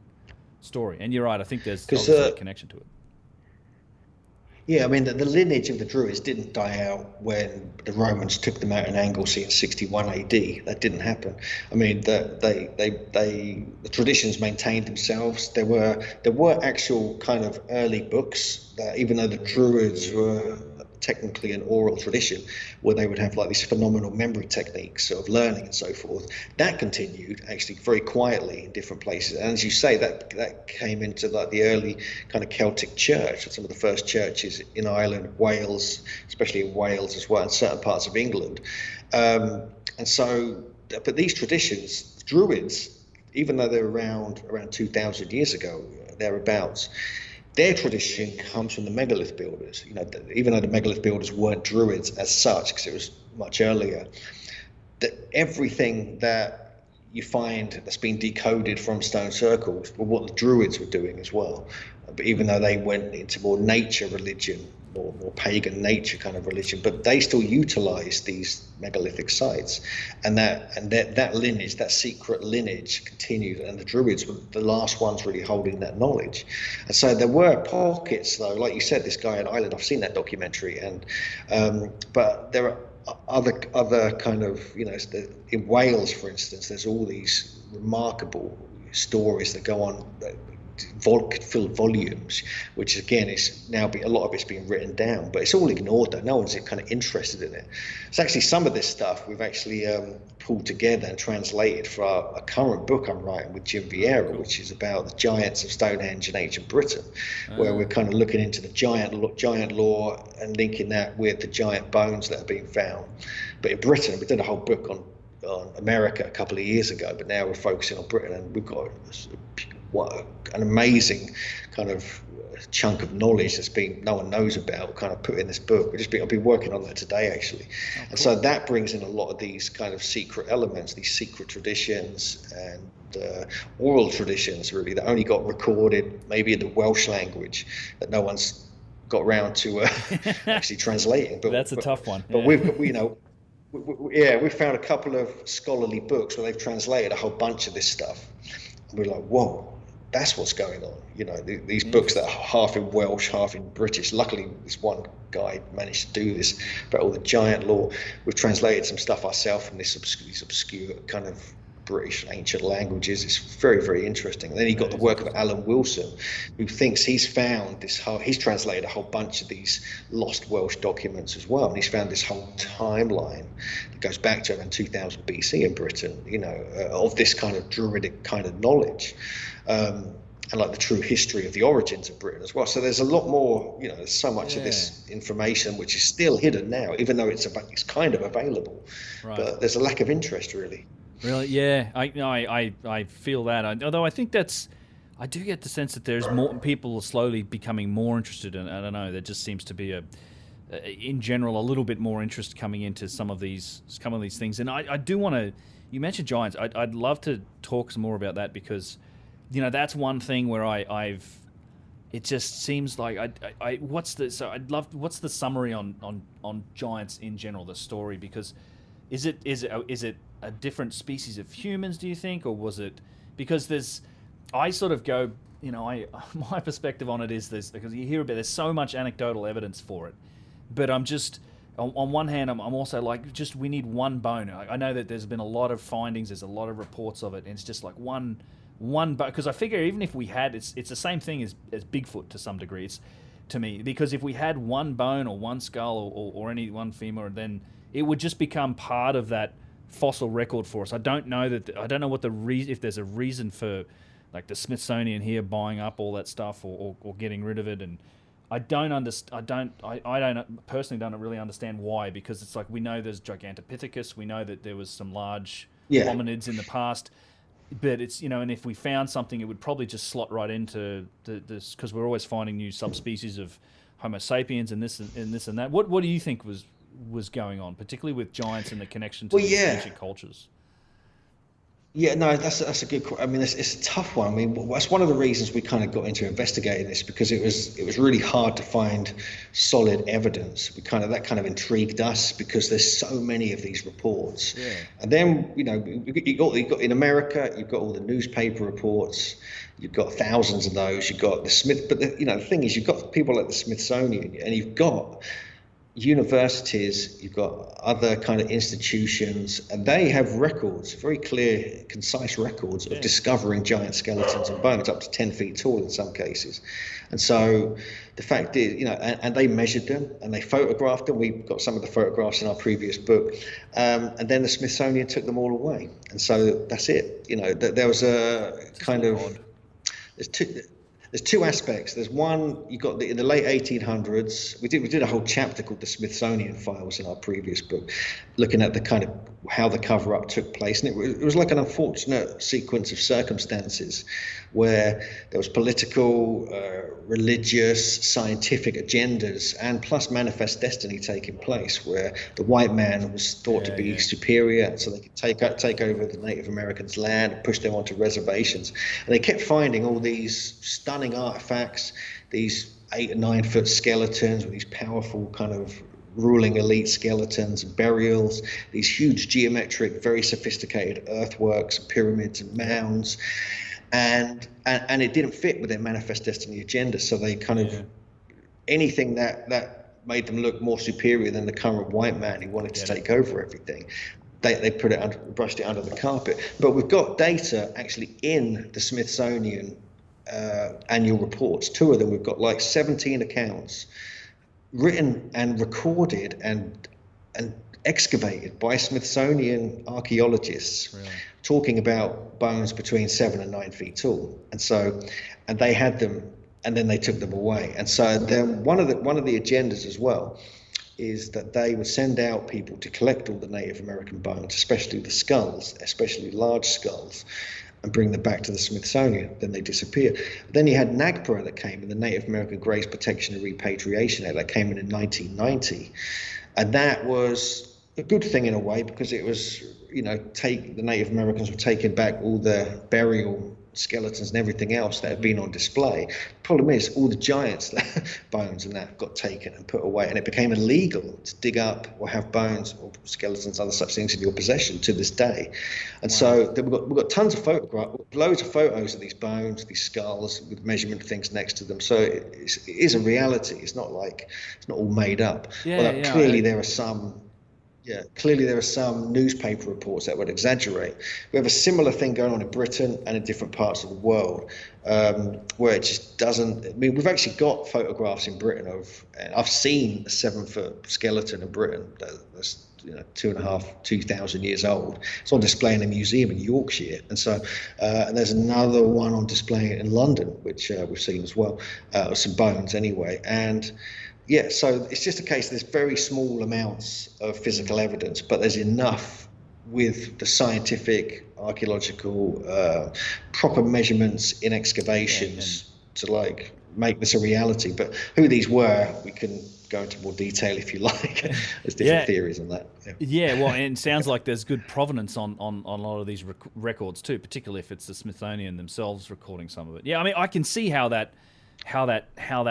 story, and you're right. I think there's obviously a connection to it. Yeah, I mean, the lineage of the Druids didn't die out when the Romans took them out in Anglesey in 61 AD. That didn't happen. I mean, the traditions maintained themselves. There were actual kind of early books that, even though the Druids were technically an oral tradition, where they would have like these phenomenal memory techniques of learning and so forth, that continued actually very quietly in different places. And as you say, that came into like the early kind of Celtic church, some of the first churches in Ireland, Wales, especially in Wales as well, and certain parts of England. And so, but these traditions, Druids, even though they're around 2,000 years ago, thereabouts, their tradition comes from the megalith builders. Even though the megalith builders weren't Druids as such, because it was much earlier, that everything that you find that's been decoded from stone circles were what the Druids were doing as well. But even though they went into more nature religion, more pagan nature kind of religion, but they still utilized these megalithic sites, and that lineage, that secret lineage, continued, and the Druids were the last ones really holding that knowledge. And so there were pockets, though, like you said, this guy in Ireland, I've seen that documentary, and but there are other kind of, in Wales, for instance, there's all these remarkable stories that go on, filled volumes, which again is now a lot of it's being written down, but it's all ignored though. No one's kind of interested in it. So actually some of this stuff we've actually pulled together and translated for a current book I'm writing with Jim Vieira, which is about the giants of Stonehenge in ancient Britain, where we're kind of looking into the giant lore and linking that with the giant bones that have been found. But in Britain, we did a whole book on America a couple of years ago, but now we're focusing on Britain, and we've got what an amazing kind of chunk of knowledge that's been no one knows about, kind of put in this book. I've been working on that today actually. Cool. And so that brings in a lot of these kind of secret elements, these secret traditions and oral traditions really that only got recorded maybe in the Welsh language, that no one's got around to actually translating. But that's a tough one. But we've we've found a couple of scholarly books where they've translated a whole bunch of this stuff, and we're like, whoa, that's what's going on. These books that are half in Welsh, half in British. Luckily, this one guy managed to do this about all the giant lore. We've translated some stuff ourselves from these obscure kind of British ancient languages. It's very, very interesting. And then he got the work of Alan Wilson, who thinks he's found he's translated a whole bunch of these lost Welsh documents as well. And he's found this whole timeline that goes back to around 2000 BC in Britain, of this kind of druidic kind of knowledge. like the true history of the origins of Britain as well. So there's a lot more, there's so much of this information which is still hidden now, even though it's kind of available. Right. But there's a lack of interest, really. Really, yeah. I feel that. Although I think I do get the sense that there's more people are slowly becoming more interested in. I don't know. There just seems to be in general, a little bit more interest coming into some of these things. And I do want to. You mentioned giants. I'd love to talk some more about that because, that's one thing where it just seems like what's the summary on giants in general, the story? Because is it a different species of humans, do you think, or was it because I sort of go, my perspective on it is this, because you hear about there's so much anecdotal evidence for it, but I'm just on one hand I'm also like, just we need one bone. I know that there's been a lot of findings, there's a lot of reports of it, and it's just like one bone, because I figure even if we had, it's the same thing as Bigfoot to some degree. It's to me, because if we had one bone or one skull or any one femur, then it would just become part of that fossil record for us. I don't know what if there's a reason for like the Smithsonian here buying up all that stuff or getting rid of it, and I don't personally don't really understand why, because it's like we know there's Gigantopithecus, we know that there was some large hominids in the past, but it's and if we found something, it would probably just slot right into this, because we're always finding new subspecies of Homo sapiens and this and that. What do you think was going on, particularly with giants and the connection to ancient cultures? Yeah, no, that's a good. I mean, it's a tough one. I mean, that's one of the reasons we kind of got into investigating this, because it was really hard to find solid evidence. That kind of intrigued us, because there's so many of these reports. Yeah. And then you got in America, you've got all the newspaper reports. You've got thousands of those. You've got the Smith, but the thing is, you've got people like the Smithsonian, and you've got universities, you've got other kind of institutions, and they have records, very clear, concise records of discovering giant skeletons and bones up to 10 feet tall in some cases. And so the fact is, and they measured them and they photographed them. We've got some of the photographs in our previous book. And then the Smithsonian took them all away. And so that's it. There was a kind of, there's two aspects. There's one, you got in the late 1800s, we did a whole chapter called the Smithsonian Files in our previous book, looking at the kind of how the cover-up took place. And it was like an unfortunate sequence of circumstances where there was political, religious, scientific agendas, and plus manifest destiny taking place, where the white man was thought to be superior, so they could take over the Native Americans' land and push them onto reservations. And they kept finding all these stunning artifacts, these 8 or 9 foot skeletons with these powerful kind of ruling elite skeletons, burials, these huge geometric, very sophisticated earthworks, pyramids and mounds, and it didn't fit with their manifest destiny agenda. So they kind of anything that made them look more superior than the current white man who wanted to take over everything, they put it brushed it under the carpet. But we've got data actually in the Smithsonian annual reports. 2 of them, we've got like 17 accounts written and recorded and excavated by Smithsonian archaeologists, talking about bones between 7 and 9 feet tall. And they had them, and then they took them away. And so then one of the agendas as well is that they would send out people to collect all the Native American bones, especially the skulls, especially large skulls, and bring them back to the Smithsonian. Then they disappear. Then you had NAGPRA that came in, the Native American Graves Protection and Repatriation Act, that came in 1990. And that was a good thing in a way, because it was, the Native Americans were taking back all the burial skeletons and everything else that had been on display. The problem is all the giants bones and that got taken and put away, and it became illegal to dig up or have bones or skeletons, other such things in your possession to this day. And so we've got tons of photographs, loads of photos of these bones, these skulls with measurement things next to them. So it is a reality. It's not all made up. Clearly there are some newspaper reports that would exaggerate. We have a similar thing going on in Britain and in different parts of the world, where it just doesn't. I mean, we've actually got photographs in Britain and I've seen a 7-foot skeleton in Britain that's 2,000 years old. It's on display in a museum in Yorkshire, and so and there's another one on display in London, which we've seen as well, some bones anyway. And yeah, so it's just a case there's very small amounts of physical evidence, but there's enough with the scientific, archaeological, proper measurements in excavations to like make this a reality. But who these were, we can go into more detail if you like. There's different theories on that. Well, and it sounds like there's good provenance on a lot of these records too, particularly if it's the Smithsonian themselves recording some of it. Yeah, I mean, I can see how that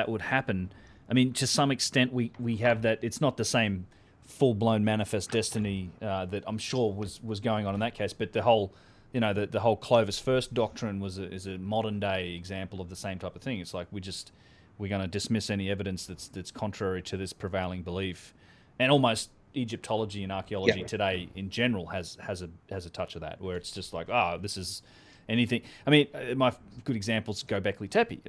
would happen. I mean, to some extent, we have that. It's not the same full-blown manifest destiny that I'm sure was going on in that case, but the whole, the whole Clovis First doctrine is a modern-day example of the same type of thing. It's like we're going to dismiss any evidence that's contrary to this prevailing belief, and almost Egyptology and archaeology today in general has a touch of that, where it's just like, this is anything. I mean, my good examples go Göbekli Tepe.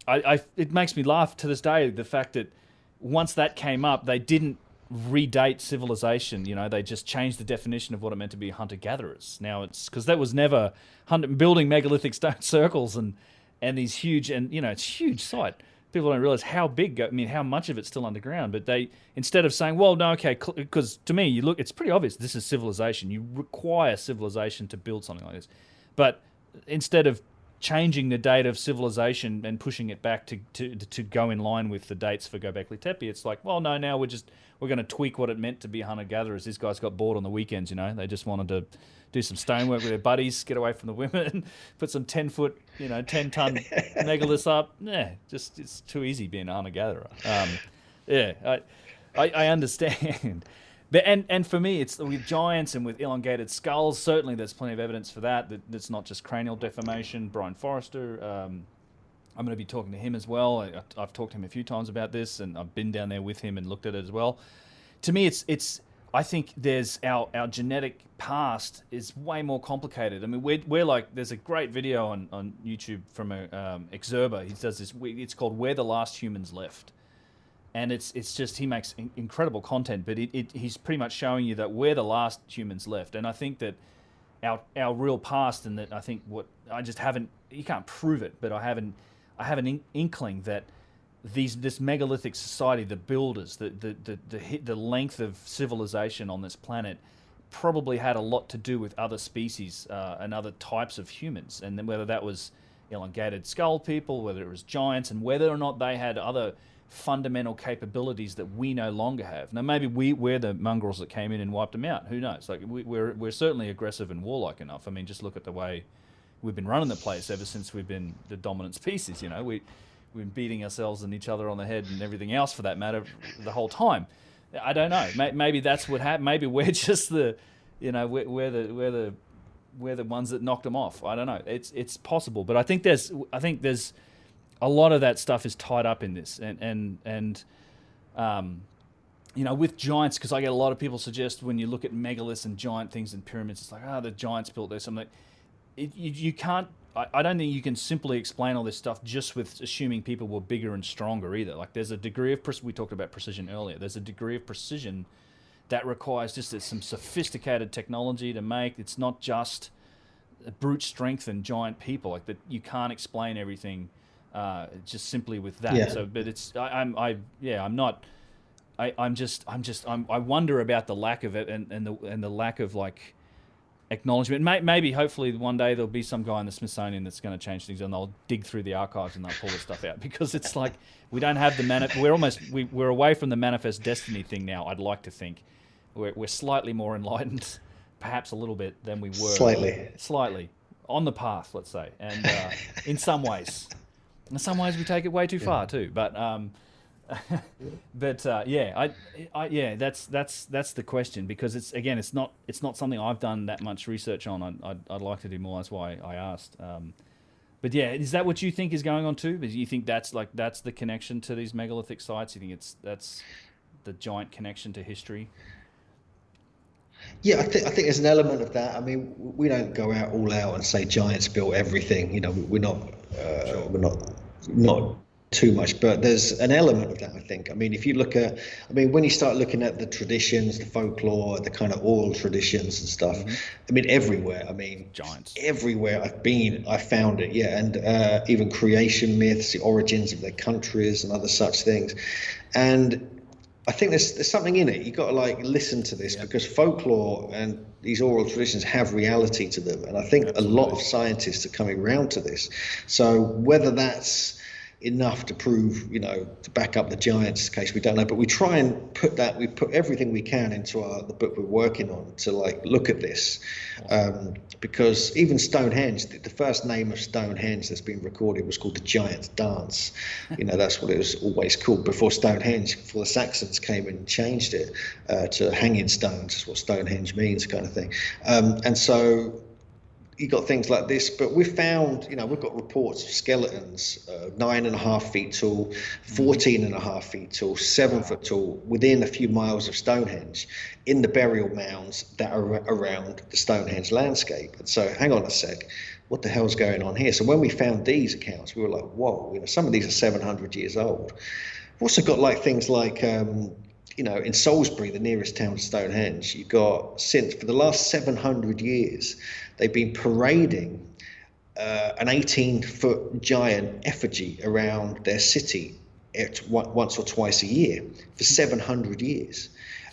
Like it makes me laugh to this day, the fact that once that came up, they didn't redate civilization. They just changed the definition of what it meant to be hunter-gatherers. Now it's because that was never building megalithic stone circles and these huge, and it's a huge site. People don't realize how big, how much of it's still underground. But they, instead of saying, well, no, okay, because to me, it's pretty obvious this is civilization. You require civilization to build something like this. But instead of changing the date of civilization and pushing it back to go in line with the dates for Göbekli Tepe, it's like, well, no, now we're going to tweak what it meant to be hunter-gatherers. These guys got bored on the weekends, they just wanted to do some stonework with their buddies, get away from the women, put some 10-foot, 10-ton megaliths up. Yeah, just it's too easy being a hunter-gatherer. I understand. But and for me, it's with giants and with elongated skulls. Certainly, there's plenty of evidence for that. That's not just cranial deformation. Brian Forrester, I'm going to be talking to him as well. I've talked to him a few times about this, and I've been down there with him and looked at it as well. To me, it's. I think there's our genetic past is way more complicated. I mean, we're like, there's a great video on YouTube from a Exerber. He does this. It's called "Where the Last Humans Left." And it's just, he makes incredible content, but he's pretty much showing you that we're the last humans left. And I think that our real past, and that I think I just haven't, you can't prove it, but I have an inkling that this megalithic society, the builders, the length of civilization on this planet probably had a lot to do with other species and other types of humans. And then whether that was elongated skull people, whether it was giants, and whether or not they had other fundamental capabilities that we no longer have. Now, maybe we're the mongrels that came in and wiped them out. Who knows? Like we're certainly aggressive and warlike enough. I mean, just look at the way we've been running the place ever since we've been the dominant species. We've been beating ourselves and each other on the head and everything else, for that matter, the whole time. I don't know. Maybe that's what happened. Maybe we're just we're the ones that knocked them off. I don't know. It's possible, but I think there's a lot of that stuff is tied up in this, and with giants, because I get a lot of people suggest when you look at megaliths and giant things and pyramids, it's like, the giants built this. I'm like, you can't. I don't think you can simply explain all this stuff just with assuming people were bigger and stronger either. Like, there's a degree of we talked about precision earlier. There's a degree of precision that requires just some sophisticated technology to make. It's not just brute strength and giant people. Like that, you can't explain everything. Just simply with that. Yeah. So, but it's I wonder about the lack of it and the lack of like acknowledgement. Maybe hopefully one day there'll be some guy in the Smithsonian that's going to change things, and they'll dig through the archives and they'll pull this stuff out, because it's like we don't have we're away from the manifest destiny thing now. I'd like to think we're slightly more enlightened, perhaps a little bit, than we were. Slightly on the path, let's say, and in some ways. In some ways, we take it way too far too. But that's the question, because it's not something I've done that much research on. I'd like to do more. That's why I asked. But yeah, is that what you think is going on too? Do you think that's the connection to these megalithic sites? You think that's the giant connection to history? Yeah, I think there's an element of that. I mean, we don't go all out and say giants built everything. We're not too much, but there's an element of that, I think. I mean, if you look at, I mean, when you start looking at the traditions, the folklore, the kind of oral traditions and stuff, I mean, everywhere. I mean, giants. Everywhere I've been, I found it. Yeah, and even creation myths, the origins of their countries, and other such things. And I think there's something in it. You got to like listen to this because folklore and these oral traditions have reality to them, and I think a lot of scientists are coming around to this. So whether that's enough to prove, to back up the giants case, we don't know, but we try and we put everything we can into the book we're working on to like look at this, because even Stonehenge, the first name of Stonehenge that's been recorded was called the Giant's Dance. That's what it was always called before Stonehenge, before the Saxons came and changed it to hanging stones. That's what Stonehenge means, kind of thing. And so you got things like this, but we've found, we've got reports of skeletons 9.5 feet tall, 14.5 feet tall, 7 foot tall, within a few miles of Stonehenge, in the burial mounds that are around the Stonehenge landscape. And so, hang on a sec, what the hell's going on here? So when we found these accounts, we were like, whoa, some of these are 700 years old. We've also got like things like, in Salisbury, the nearest town to Stonehenge, you've got, for the last 700 years, they've been parading an 18-foot giant effigy around their city once or twice a year for 700 years.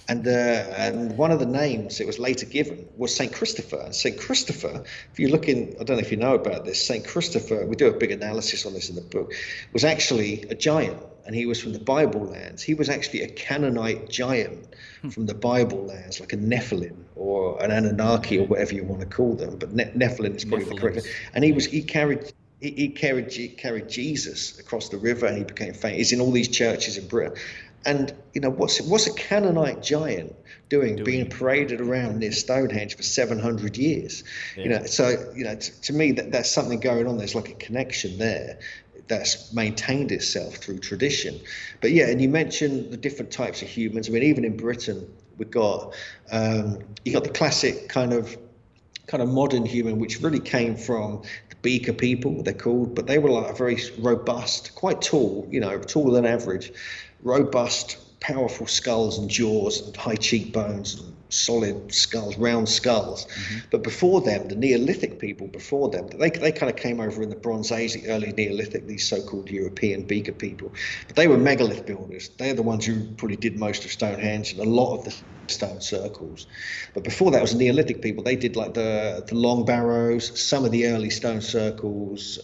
And one of the names it was later given was St. Christopher. And St. Christopher, if you look in, I don't know if you know about this, St. Christopher, we do a big analysis on this in the book, was actually a giant. And he was from the Bible lands. He was actually a Canaanite giant from the Bible lands, like a Nephilim or an Anunnaki or whatever you want to call them. But Nephilim is probably the correct. And he carried Jesus across the river, and he became famous. He's in all these churches in Britain. And what's a Canaanite giant doing being paraded around near Stonehenge for 700 years? Yeah. To me that's something going on. There's like a connection there that's maintained itself through tradition. But yeah, and you mentioned the different types of humans. I mean, even in Britain, we've got you got the classic kind of modern human, which really came from the Beaker people, they're called, but they were like a very robust, quite tall, taller than average, robust, powerful skulls and jaws and high cheekbones and solid skulls, round skulls. But before them, the Neolithic people before them, they kind of came over in the Bronze Age, the early Neolithic, these so-called European Beaker people. But they were megalith builders. They're the ones who probably did most of Stonehenge and a lot of the stone circles. But before that was Neolithic people. They did like the long barrows, some of the early stone circles,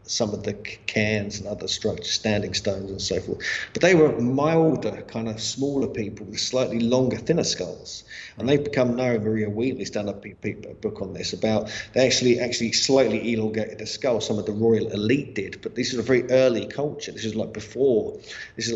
some of the cairns and other structures, standing stones and so forth. But they were milder, kind of smaller people with slightly longer, thinner skulls. And they've become known. Maria Wheatley's done a book on this about they actually slightly elongated the skull. Some of the royal elite did, but this is a very early culture. This is like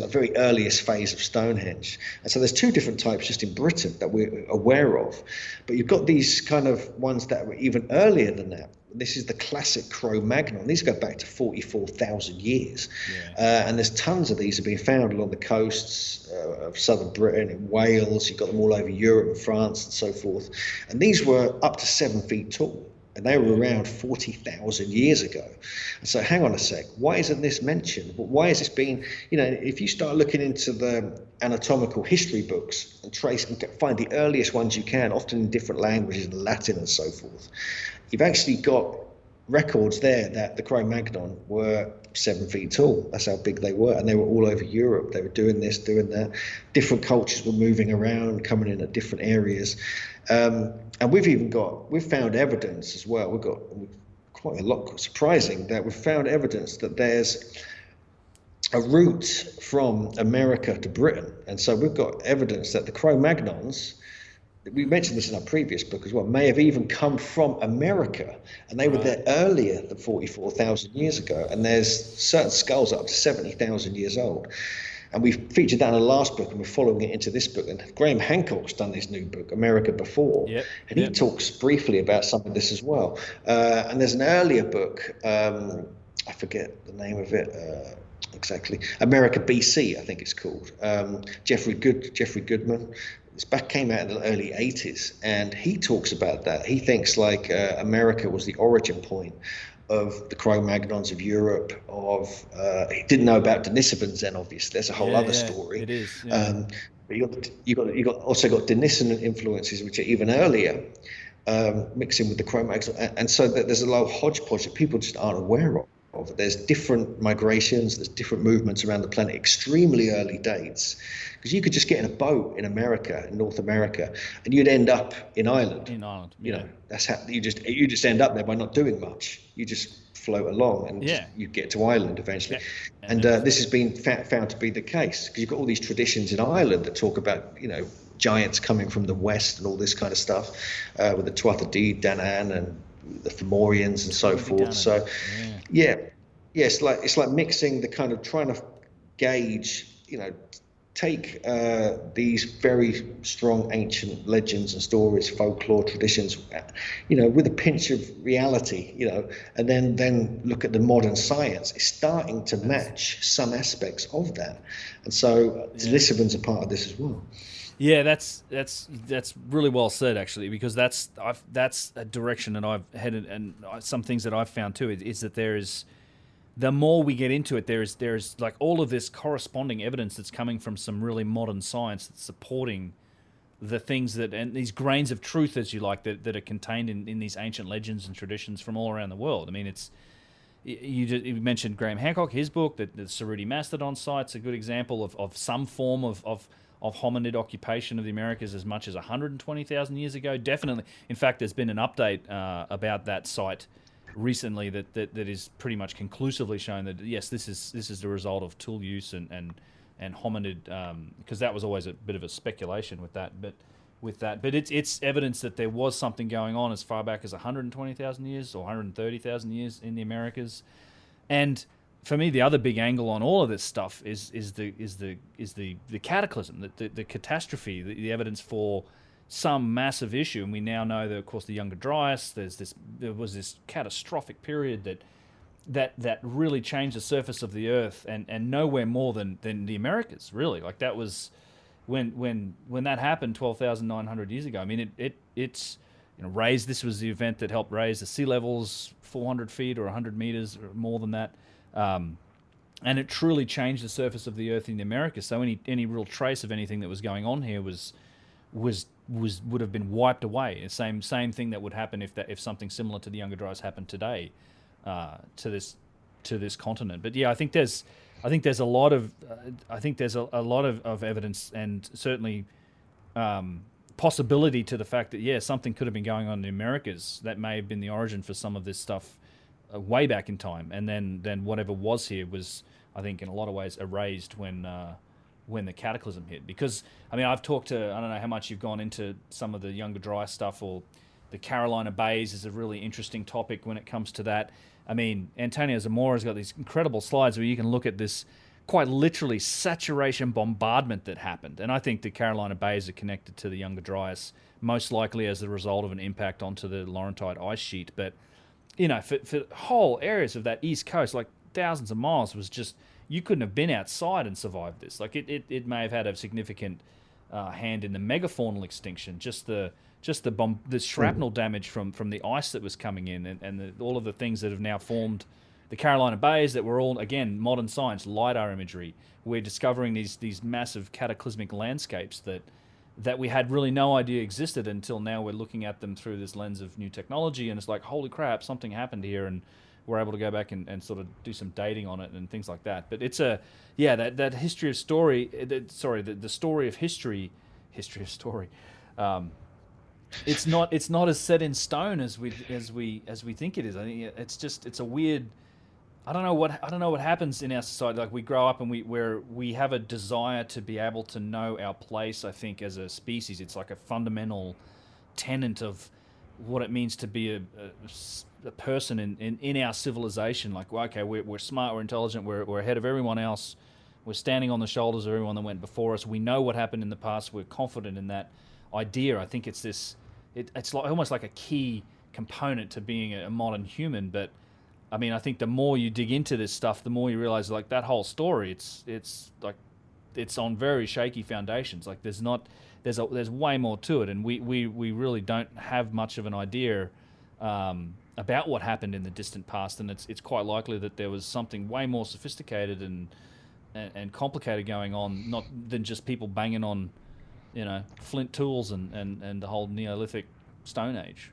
very earliest phase of Stonehenge. And so there's two different types just in Britain that we're aware of. But you've got these kind of ones that were even earlier than that. This is the classic Cro-Magnon. These go back to 44,000 years. Yeah. And there's tons of these have been found along the coasts of southern Britain, in Wales. You've got them all over Europe and France and so forth. And these were up to 7 feet tall. And they were around 40,000 years ago. And so hang on a sec, why isn't this mentioned? But why is this being, if you start looking into the anatomical history books and trace and find the earliest ones you can, often in different languages, in Latin and so forth, you've actually got records there that the Cro-Magnon were 7 feet tall. That's how big they were. And they were all over Europe. They were doing this, doing that. Different cultures were moving around, coming in at different areas. And we've found evidence as well. We've got quite a lot, surprising that we've found evidence that there's a route from America to Britain. And so we've got evidence that the Cro-Magnons, we mentioned this in our previous book as well, may have even come from America, and they were there earlier than 44,000 years ago. And there's certain skulls up to 70,000 years old. And we featured that in the last book, and we're following it into this book. And Graham Hancock's done his new book, America Before, and he talks briefly about some of this as well. And there's an earlier book, I forget the name of it exactly, America BC, I think it's called. Jeffrey Goodman. This came out in the early 80s, and he talks about that. He thinks like America was the origin point of the Cro-Magnons of Europe. He didn't know about Denisovans then, obviously. That's a whole other story. It is. Yeah. But you also got Denisovant influences, which are even earlier, mixing with the Cro-Magnons, and so that there's a lot of hodgepodge that people just aren't aware of. There's different migrations, there's different movements around the planet, extremely early dates, because you could just get in a boat in America, in North America, and you'd end up in Ireland. You know, that's how you just end up there by not doing much. You just float along, and you get to Ireland eventually. Yeah. And this has been found to be the case, because you've got all these traditions in Ireland that talk about, you know, giants coming from the west and all this kind of stuff, with the Tuatha Dé Danann and the Fomorians and so forth. So it's like mixing the kind of trying to gauge, you know, take these very strong ancient legends and stories, folklore traditions, you know, with a pinch of reality, you know, and then look at the modern science. It's starting to match some aspects of that, and so Denisovans are part of this as well. Yeah, that's really well said, actually, because that's a direction that I've headed, and some things that I've found too is that there is, the more we get into it, there's like all of this corresponding evidence that's coming from some really modern science that's supporting the things that, and these grains of truth, as you like, that are contained in these ancient legends and traditions from all around the world. I mean, it's, you mentioned Graham Hancock, his book, the Cerruti Mastodon site's a good example of some form of hominid occupation of the Americas as much as 120,000 years ago. Definitely. In fact, there's been an update about that site recently that is pretty much conclusively shown that, yes, this is the result of tool use and hominid, because that was always a bit of a speculation with that. But it's evidence that there was something going on as far back as 120,000 years or 130,000 years in the Americas. And for me, the other big angle on all of this stuff is the cataclysm, the catastrophe, the evidence for some massive issue. And we now know that, of course, the Younger Dryas, there was this catastrophic period that really changed the surface of the Earth, and nowhere more than the Americas, really. Like, that was when that happened 12,900 years ago. I mean, it's you know, raised. This was the event that helped raise the sea levels 400 feet or 100 meters or more than that. And it truly changed the surface of the Earth in the Americas. So any real trace of anything that was going on here would have been wiped away. Same thing that would happen if something similar to the Younger Dryas happened today to this continent. But yeah, I think there's a lot of evidence, and certainly possibility to the fact that something could have been going on in the Americas that may have been the origin for some of this stuff way back in time, and then whatever was here was, I think, in a lot of ways erased when the cataclysm hit. Because, I mean, I've talked to, I don't know how much you've gone into some of the Younger Dryas stuff, or the Carolina Bays is a really interesting topic when it comes to that. I mean, Antonio Zamora's got these incredible slides where you can look at this quite literally saturation bombardment that happened. And I think the Carolina Bays are connected to the Younger Dryas, most likely as the result of an impact onto the Laurentide ice sheet. But, you know, for whole areas of that East Coast, like thousands of miles, was just, you couldn't have been outside and survived this. Like, it may have had a significant hand in the megafaunal extinction, just the shrapnel damage from the ice that was coming in, and all of the things that have now formed the Carolina Bays that were all, again, modern science, LiDAR imagery. We're discovering these massive cataclysmic landscapes that we had really no idea existed until now. We're looking at them through this lens of new technology, and it's like, holy crap, something happened here, and we're able to go back and sort of do some dating on it and things like that. But it's that history of story, the story of history of story. It's not as set in stone as we think it is. I think it's a weird. I don't know what happens in our society. Like, we grow up and we have a desire to be able to know our place. I think as a species, it's like a fundamental tenet of what it means to be a person in our civilization. Like, well, okay, we're smart, we're intelligent, we're ahead of everyone else. We're standing on the shoulders of everyone that went before us. We know what happened in the past. We're confident in that idea. I think it's this. It's like, almost like a key component to being a modern human. But I mean, I think the more you dig into this stuff, the more you realize, like, that whole story, it's on very shaky foundations. Like, there's way more to it, and we really don't have much of an idea about what happened in the distant past, and it's quite likely that there was something way more sophisticated and complicated going on, not than just people banging on, flint tools and the whole Neolithic Stone Age.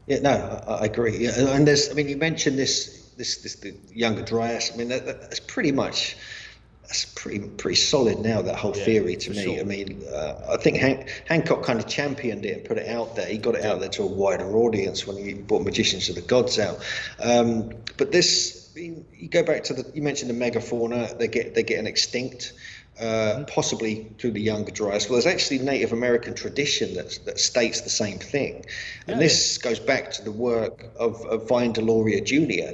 Yeah, no, I agree. Yeah, and you mentioned this the Younger Dryas. I mean, that's pretty much. That's pretty solid now, that whole theory to me. Sure. I mean, I think Hancock kind of championed it and put it out there. He got it out there to a wider audience when he brought Magicians of the Gods out. But this, you go back to you mentioned the megafauna. They're getting extinct. Possibly through the Younger Dryas. Well, there's actually Native American tradition that states the same thing, and this goes back to the work of Vine Deloria Jr.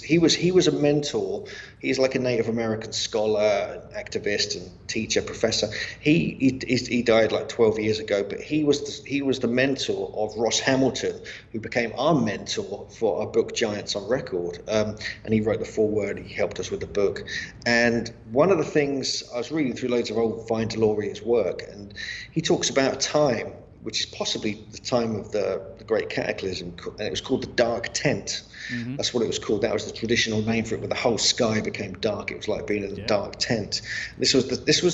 He was a mentor. He's like a Native American scholar, activist, and teacher, professor. He died like 12 years ago, but he was the mentor of Ross Hamilton, who became our mentor for our book Giants on Record, and he wrote the foreword. He helped us with the book, and one of the things I was reading through loads of old Vine Deloria's work, and he talks about a time which is possibly the time of the Great Cataclysm, and it was called the Dark Tent. Mm-hmm. That's what it was called. That was the traditional name for it, where the whole sky became dark. It was like being in a dark tent. This was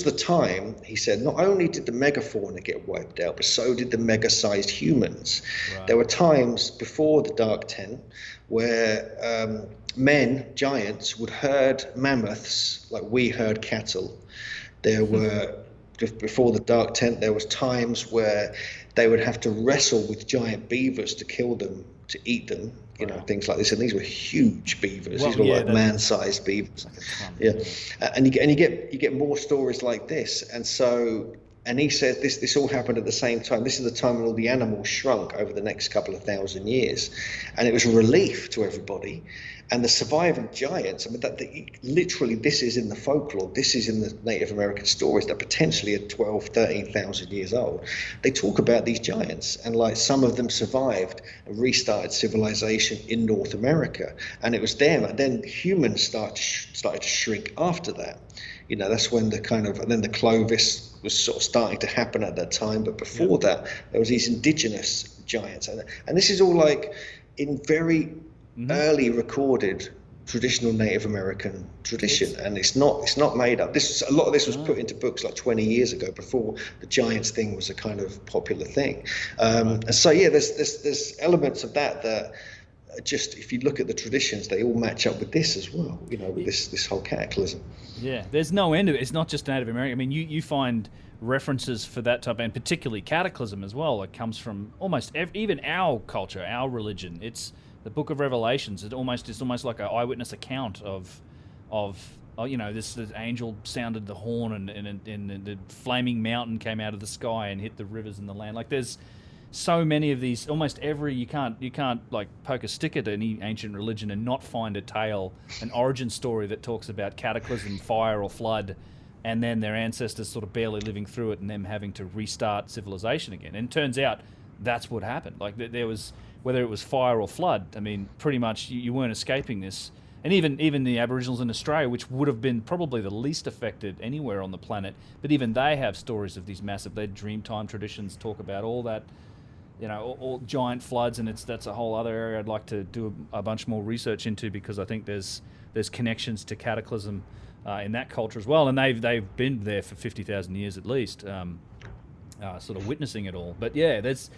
the time, he said, not only did the megafauna get wiped out, but so did the mega-sized humans. Right. There were times before the Dark Tent where men, giants, would herd mammoths like we herd cattle. There were, before the Dark Tent, there was times where they would have to wrestle with giant beavers to kill them, to eat them, things like this. And these were huge beavers. These were like man-sized beavers. Like and you get more stories like this. And he said this all happened at the same time. This is the time when all the animals shrunk over the next couple of thousand years, and it was a relief to everybody. And the surviving giants, I mean, literally this is in the folklore, this is in the Native American stories that potentially are 12, 13,000 years old. They talk about these giants, and like some of them survived and restarted civilization in North America. And it was them, and then humans started to shrink after that. That's when and then the Clovis was sort of starting to happen at that time. But before that, there was these indigenous giants. And this is all like in very early recorded traditional Native American tradition, and it's not made up. A lot of this was put into books like 20 years ago, before the giants thing was a kind of popular thing. So there's elements of that just, if you look at the traditions, they all match up with this as well. With this whole cataclysm. Yeah, there's no end to it. It's not just Native American. I mean, you find references for that type, and particularly cataclysm as well. It comes from almost even our culture, our religion. It's the Book of Revelations. It's almost like an eyewitness account of this angel sounded the horn and the flaming mountain came out of the sky and hit the rivers and the land. Like there's so many of these. Almost every you can't like poke a stick at any ancient religion and not find a tale, an origin story that talks about cataclysm, fire or flood, and then their ancestors sort of barely living through it and them having to restart civilization again. And it turns out that's what happened. Like there was, whether it was fire or flood, I mean, pretty much you weren't escaping this. And even the Aboriginals in Australia, which would have been probably the least affected anywhere on the planet, but even they have stories of these massive, their Dreamtime traditions talk about all that, all giant floods, and that's a whole other area I'd like to do a bunch more research into, because I think there's connections to cataclysm in that culture as well, and they've been there for 50,000 years at least, sort of witnessing it all. But yeah, there's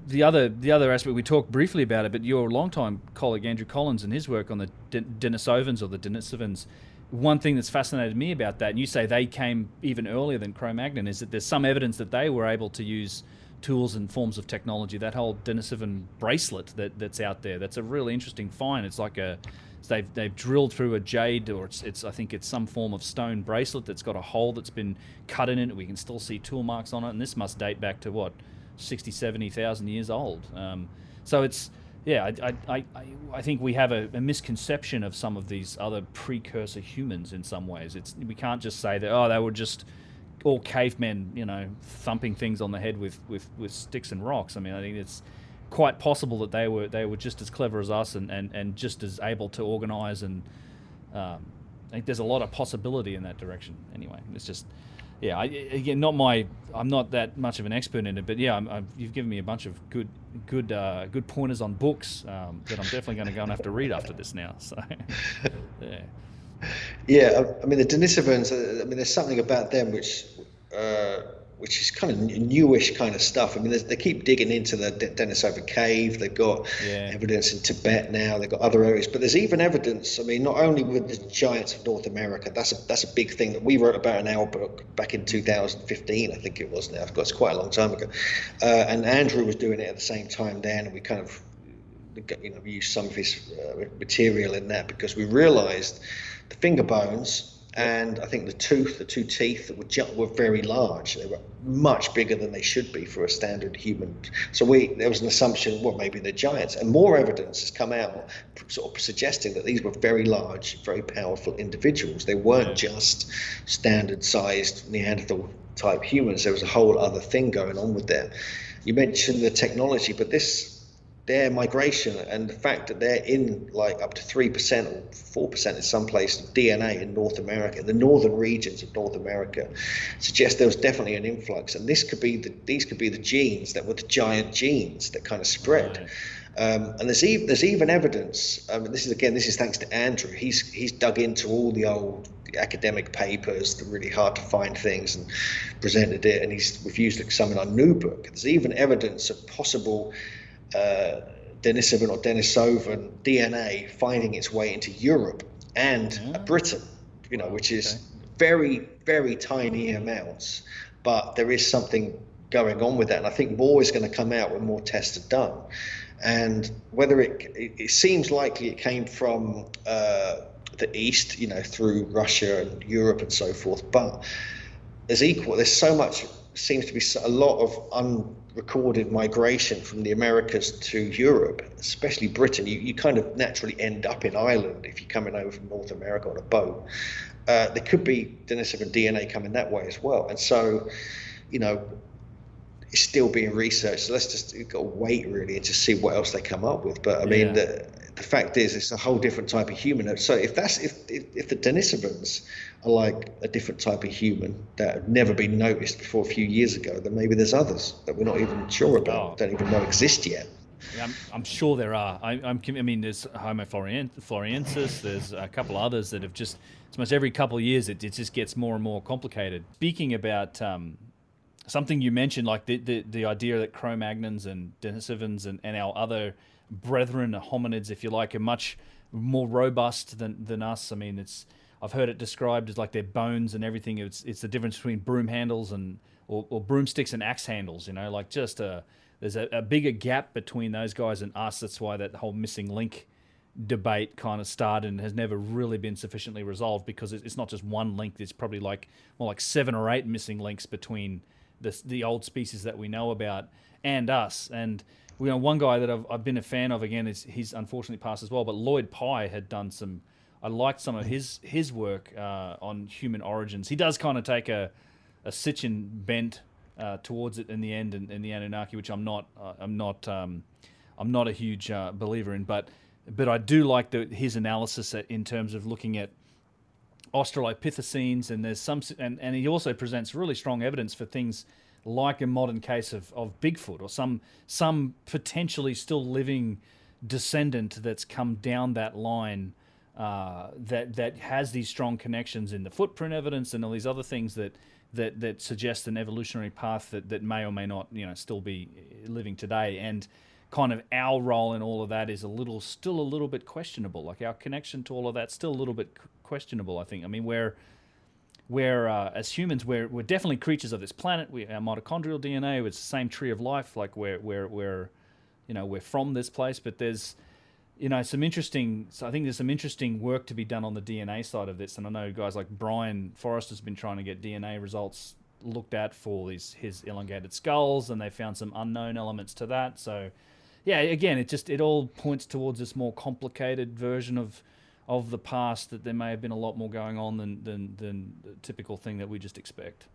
the other aspect, we talked briefly about it, but your longtime colleague Andrew Collins and his work on the Denisovans or the Denisovans, one thing that's fascinated me about that, and you say they came even earlier than Cro-Magnon, is that there's some evidence that they were able to use tools and forms of technology. That whole Denisovan bracelet that's out there, that's a really interesting find. It's like they've drilled through a jade, or I think it's some form of stone bracelet that's got a hole that's been cut in it. We can still see tool marks on it, and this must date back to what, 60,000-70,000 years old. So it's, I think we have a misconception of some of these other precursor humans in some ways. We can't just say that, they were just all cavemen, thumping things on the head with sticks and rocks. I mean, I think it's quite possible that they were just as clever as us and just as able to organize, and I think there's a lot of possibility in that direction. Anyway, it's just Yeah, again, I'm not that much of an expert in it, but yeah, you've given me a bunch of good pointers on books that I'm definitely going to go and have to read after this now. So, yeah. Yeah, I mean the Denisovans. I mean, there's something about them which is kind of newish kind of stuff. I mean, they keep digging into the Denisova cave. They've got evidence in Tibet now. They've got other areas, but there's even evidence. I mean, not only with the giants of North America. That's a big thing that we wrote about in our book back in 2015. I think it was. Now, it's quite a long time ago. And Andrew was doing it at the same time then, and we kind of used some of his material in that because we realised the finger bones. And I think the two teeth that were very large. They were much bigger than they should be for a standard human. So there was an assumption, well, maybe they're giants. And more evidence has come out sort of suggesting that these were very large, very powerful individuals. They weren't just standard-sized Neanderthal type humans. There was a whole other thing going on with them. You mentioned the technology, but their migration and the fact that they're in like up to 3% or 4% in some places of DNA in North America, the northern regions of North America, suggests there was definitely an influx. And these could be the genes that were the giant genes that kind of spread. Right. And there's even evidence. This is thanks to Andrew. He's dug into all the old academic papers, the really hard to find things, and presented it. And we've used some in our new book. There's even evidence of possible Denisovan or Denisovan DNA finding its way into Europe and Britain, which is very, very tiny amounts, but there is something going on with that, and I think more is going to come out when more tests are done. And whether it seems likely it came from the east, through Russia and Europe and so forth, but there's so much. Seems to be a lot of unrecorded migration from the Americas to Europe, especially Britain. You kind of naturally end up in Ireland if you're coming over from North America on a boat. There could be Denisovan DNA coming that way as well. And so, it's still being researched. So you've got to wait really and just see what else they come up with. But I mean, the fact is, it's a whole different type of human. So if the Denisovans are like a different type of human that have never been noticed before a few years ago, then maybe there's others that we're not even sure about, don't even know exist yet. Yeah, I'm sure there are. I mean, there's Homo floresiensis. There's a couple others that have just, it's almost every couple of years it just gets more and more complicated. Speaking about something you mentioned, like the idea that Cro-Magnons and Denisovans and our other brethren hominids, if you like, are much more robust than us. I mean, I've heard it described as like their bones and everything. It's the difference between broom handles or broomsticks and axe handles. Like just there's a bigger gap between those guys and us. That's why that whole missing link debate kind of started and has never really been sufficiently resolved, because it's not just one link. There's probably more like 7 or 8 missing links between the old species that we know about and us. And one guy that I've been a fan of, again, he's unfortunately passed as well, but Lloyd Pye had done I liked some of his work on human origins. He does kind of take a Sitchin bent towards it in the end, in the Anunnaki, which I'm not a huge believer in, but I do like his analysis in terms of looking at Australopithecines, and there's and he also presents really strong evidence for things like a modern case of Bigfoot, or some potentially still living descendant that's come down that line, that has these strong connections in the footprint evidence and all these other things that suggest an evolutionary path that may or may not still be living today. And kind of our role in all of that is still a little bit questionable. Like our connection to all of that still a little bit questionable, I think. I mean, we're as humans, we're definitely creatures of this planet. Our mitochondrial DNA, it's the same tree of life. Like we're from this place, but there's some interesting. So I think there's some interesting work to be done on the DNA side of this, and I know guys like Brian Forrest has been trying to get DNA results looked at for his elongated skulls, and they found some unknown elements to that. So yeah, again, it all points towards this more complicated version of the past, that there may have been a lot more going on than the typical thing that we just expect.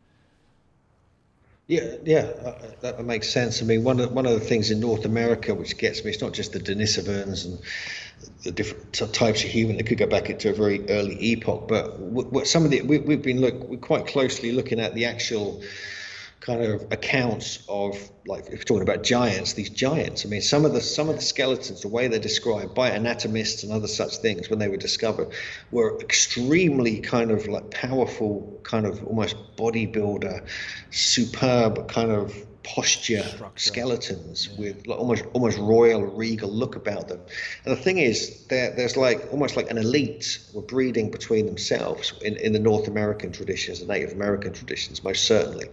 That makes sense. I mean, one of the things in North America which gets me, it's not just the Denisovans and the different types of human that could go back into a very early epoch, but what some of we're quite closely looking at the actual kind of accounts of, like, if we're talking about giants, these giants. I mean, some of the skeletons, the way they're described by anatomists and other such things when they were discovered, were extremely kind of like powerful, kind of almost bodybuilder, superb kind of posture skeletons with like almost royal, regal look about them. And the thing is, there's like almost like an elite were breeding between themselves in the North American traditions, the Native American traditions, most certainly.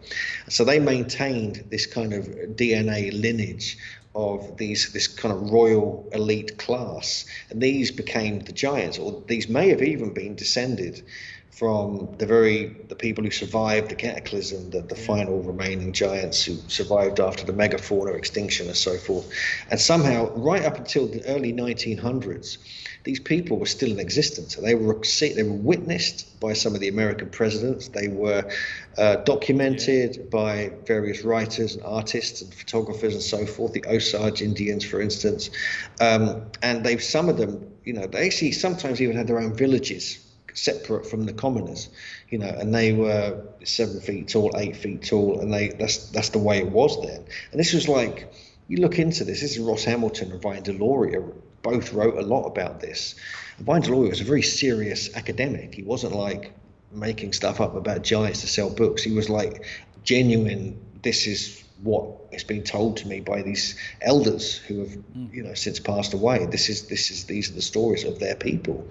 So they maintained this kind of DNA lineage of this kind of royal elite class, and these became the giants, or these may have even been descended from the people who survived the cataclysm, the final remaining giants who survived after the megafauna extinction and so forth. And somehow, right up until the early 1900s, these people were still in existence. They were witnessed by some of the American presidents. They were documented by various writers and artists and photographers and so forth, the Osage Indians, for instance. And some of them, they actually sometimes even had their own villages separate from the commoners, and they were 7 feet tall, 8 feet tall, and that's the way it was then. And this was like, you look into this is Ross Hamilton and Vine Deloria both wrote a lot about this. And Vine Deloria was a very serious academic. He wasn't like making stuff up about giants to sell books. He was like genuine, this is what has been told to me by these elders who have since passed away. These are the stories of their people.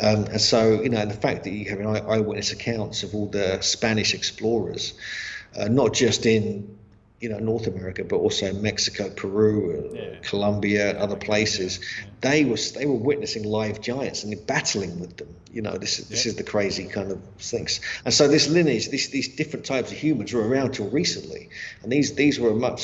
And so and the fact that you have eyewitness accounts of all the Spanish explorers, not just in North America, but also Mexico, Peru, Colombia, other places. They were witnessing live giants and battling with them. This is the crazy kind of things. And so this lineage, these different types of humans were around till recently, and these were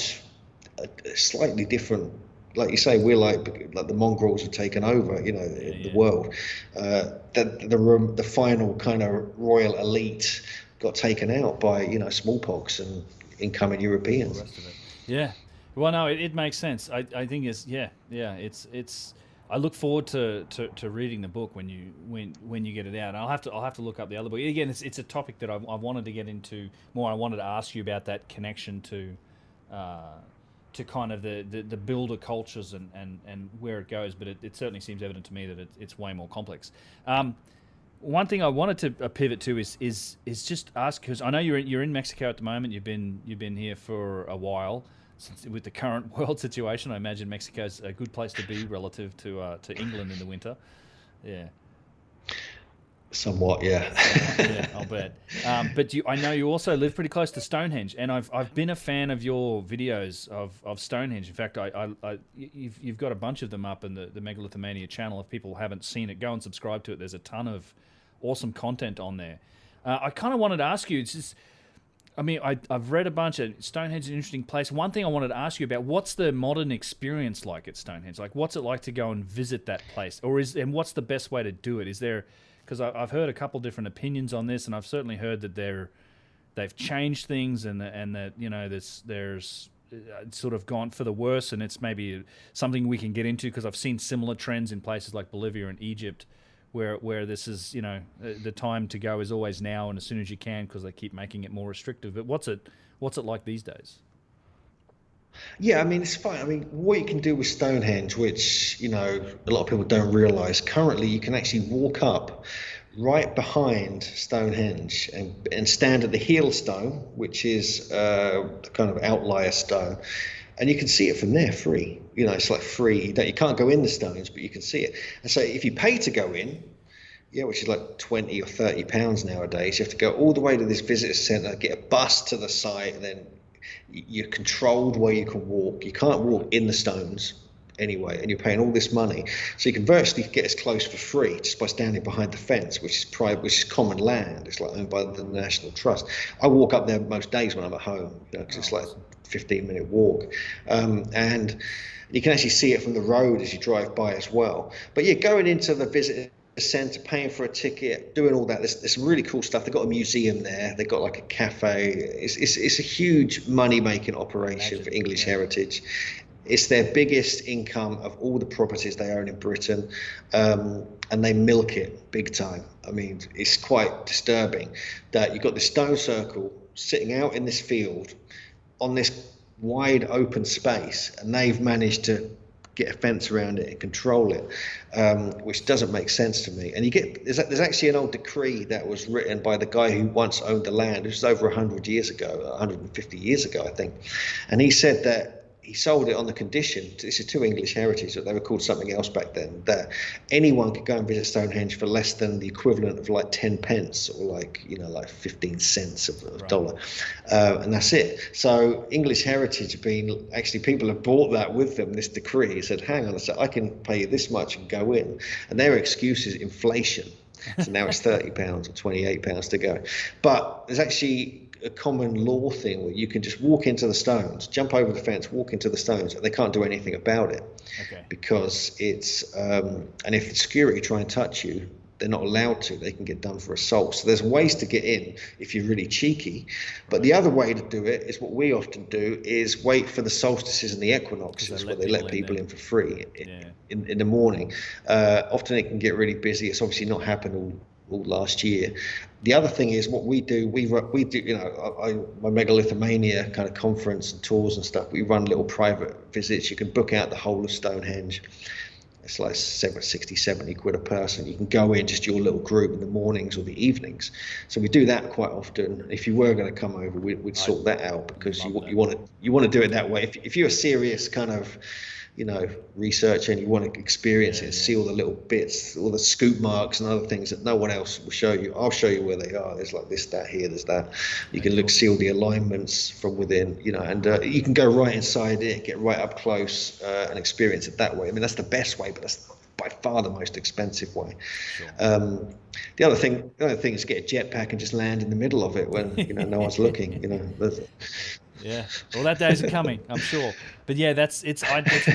slightly different. Like you say, we're like the mongrels have taken over, the world. The final kind of royal elite got taken out by smallpox and incoming Europeans. The rest of it. Yeah. Well, no, it makes sense. I think it's. I look forward to reading the book when you get it out. And I'll have to look up the other book. Again, it's a topic that I wanted to get into more. I wanted to ask you about that connection to kind of the builder cultures and where it goes. But it certainly seems evident to me that it's way more complex. One thing I wanted to pivot to is just ask, because I know you're in Mexico at the moment. You've been here for a while. With the current world situation, I imagine Mexico's a good place to be relative to England in the winter. Yeah. Somewhat, yeah. Yeah, I'll bet. But I know you also live pretty close to Stonehenge, and I've been a fan of your videos of Stonehenge. In fact, you've got a bunch of them up in the Megalithomania channel. If people haven't seen it, go and subscribe to it. There's a ton of awesome content on there. I kind of wanted to ask you, it's just, I've read a bunch of Stonehenge is an interesting place. One thing I wanted to ask you about, what's the modern experience like at Stonehenge? Like, what's it like to go and visit that place? And what's the best way to do it? Is there, because I've heard a couple different opinions on this, and I've certainly heard that they've changed things, and that there's sort of gone for the worse, and it's maybe something we can get into, because I've seen similar trends in places like Bolivia and Egypt, where this is, the time to go is always now and as soon as you can, because they keep making it more restrictive. But what's it like these days? Yeah, it's fine. What you can do with Stonehenge, which, a lot of people don't realize, currently you can actually walk up right behind Stonehenge and stand at the heel stone, which is the kind of outlier stone. And you can see it from there free. It's like free. You can't go in the stones, but you can see it. And so if you pay to go in, which is like 20 or 30 pounds nowadays, you have to go all the way to this visitor centre, get a bus to the site, and then you're controlled where you can walk. You can't walk in the stones anyway, and you're paying all this money. So you can virtually get as close for free just by standing behind the fence, which is private, which is common land. It's like owned by the National Trust. I walk up there most days when I'm at home, because it's like a 15-minute walk. And you can actually see it from the road as you drive by as well. But going into the visitor centre, paying for a ticket, doing all that. There's some really cool stuff. They've got a museum there. They've got like a cafe. It's a huge money-making operation for English heritage. It's their biggest income of all the properties they own in Britain, and they milk it big time. I mean, it's quite disturbing that you've got this stone circle sitting out in this field on this wide open space, and they've managed to get a fence around it and control it, which doesn't make sense to me. And there's actually an old decree that was written by the guy who once owned the land. This was over 100 years ago, 150 years ago, I think. And he said that he sold it on the condition, this is to English heritage, that they were called something else back then, that anyone could go and visit Stonehenge for less than the equivalent of like 10 pence or like 15 cents of a dollar. And that's it. So English heritage have been, actually people have bought that with them, this decree, said, hang on a sec, I can pay you this much and go in. And their excuse is inflation. So now it's £30 or £28 to go. But there's actually a common law thing where you can just walk into the stones, jump over the fence, walk into the stones, and they can't do anything about it. Because it's and if the security try and touch you, they're not allowed to. They can get done for assault. So there's ways to get in if you're really cheeky. But the other way to do it is what we often do, is wait for the solstices and the equinoxes, where they let people in for free in the morning. Often it can get really busy. It's obviously not happened all last year. The other thing is what we do, we do, my Megalithomania kind of conference and tours and stuff, we run little private visits. You can book out the whole of Stonehenge. It's like 60, 70 quid a person. You can go in, just your little group in the mornings or the evenings. So we do that quite often. If you were going to come over, we'd sort that out, because you want to do it that way. If you're a serious kind of researcher and you want to experience it, see all the little bits, all the scoop marks and other things that no one else will show you. I'll show you where they are. There's like this, that, here, there's that. You can see all the alignments from within, and you can go right inside it, get right up close and experience it that way. I mean, that's the best way, but that's by far the most expensive way. The other thing is get a jetpack and just land in the middle of it when no one's looking. Yeah, well, that day's coming, I'm sure. But yeah, it's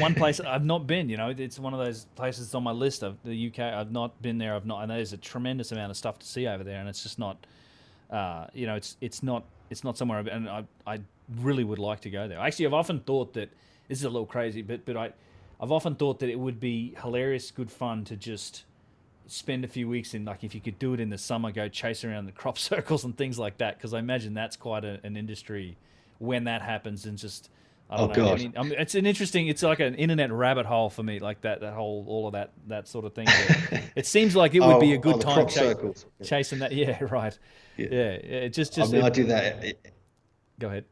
one place I've not been. It's one of those places that's on my list of the UK. I've not been there. I know there's a tremendous amount of stuff to see over there, and it's just not, it's not somewhere. And I really would like to go there. Actually, I've often thought that this is a little crazy, but I've often thought that it would be hilarious, good fun to just spend a few weeks in, like, if you could do it in the summer, go chase around the crop circles and things like that, because I imagine that's quite an industry when that happens. And just I don't know. God. I mean, it's like an internet rabbit hole for me, like that whole, all of that sort of thing. It seems like it would be a good time chasing that. Yeah, right. Yeah. It just. I mean, I do that. Go ahead.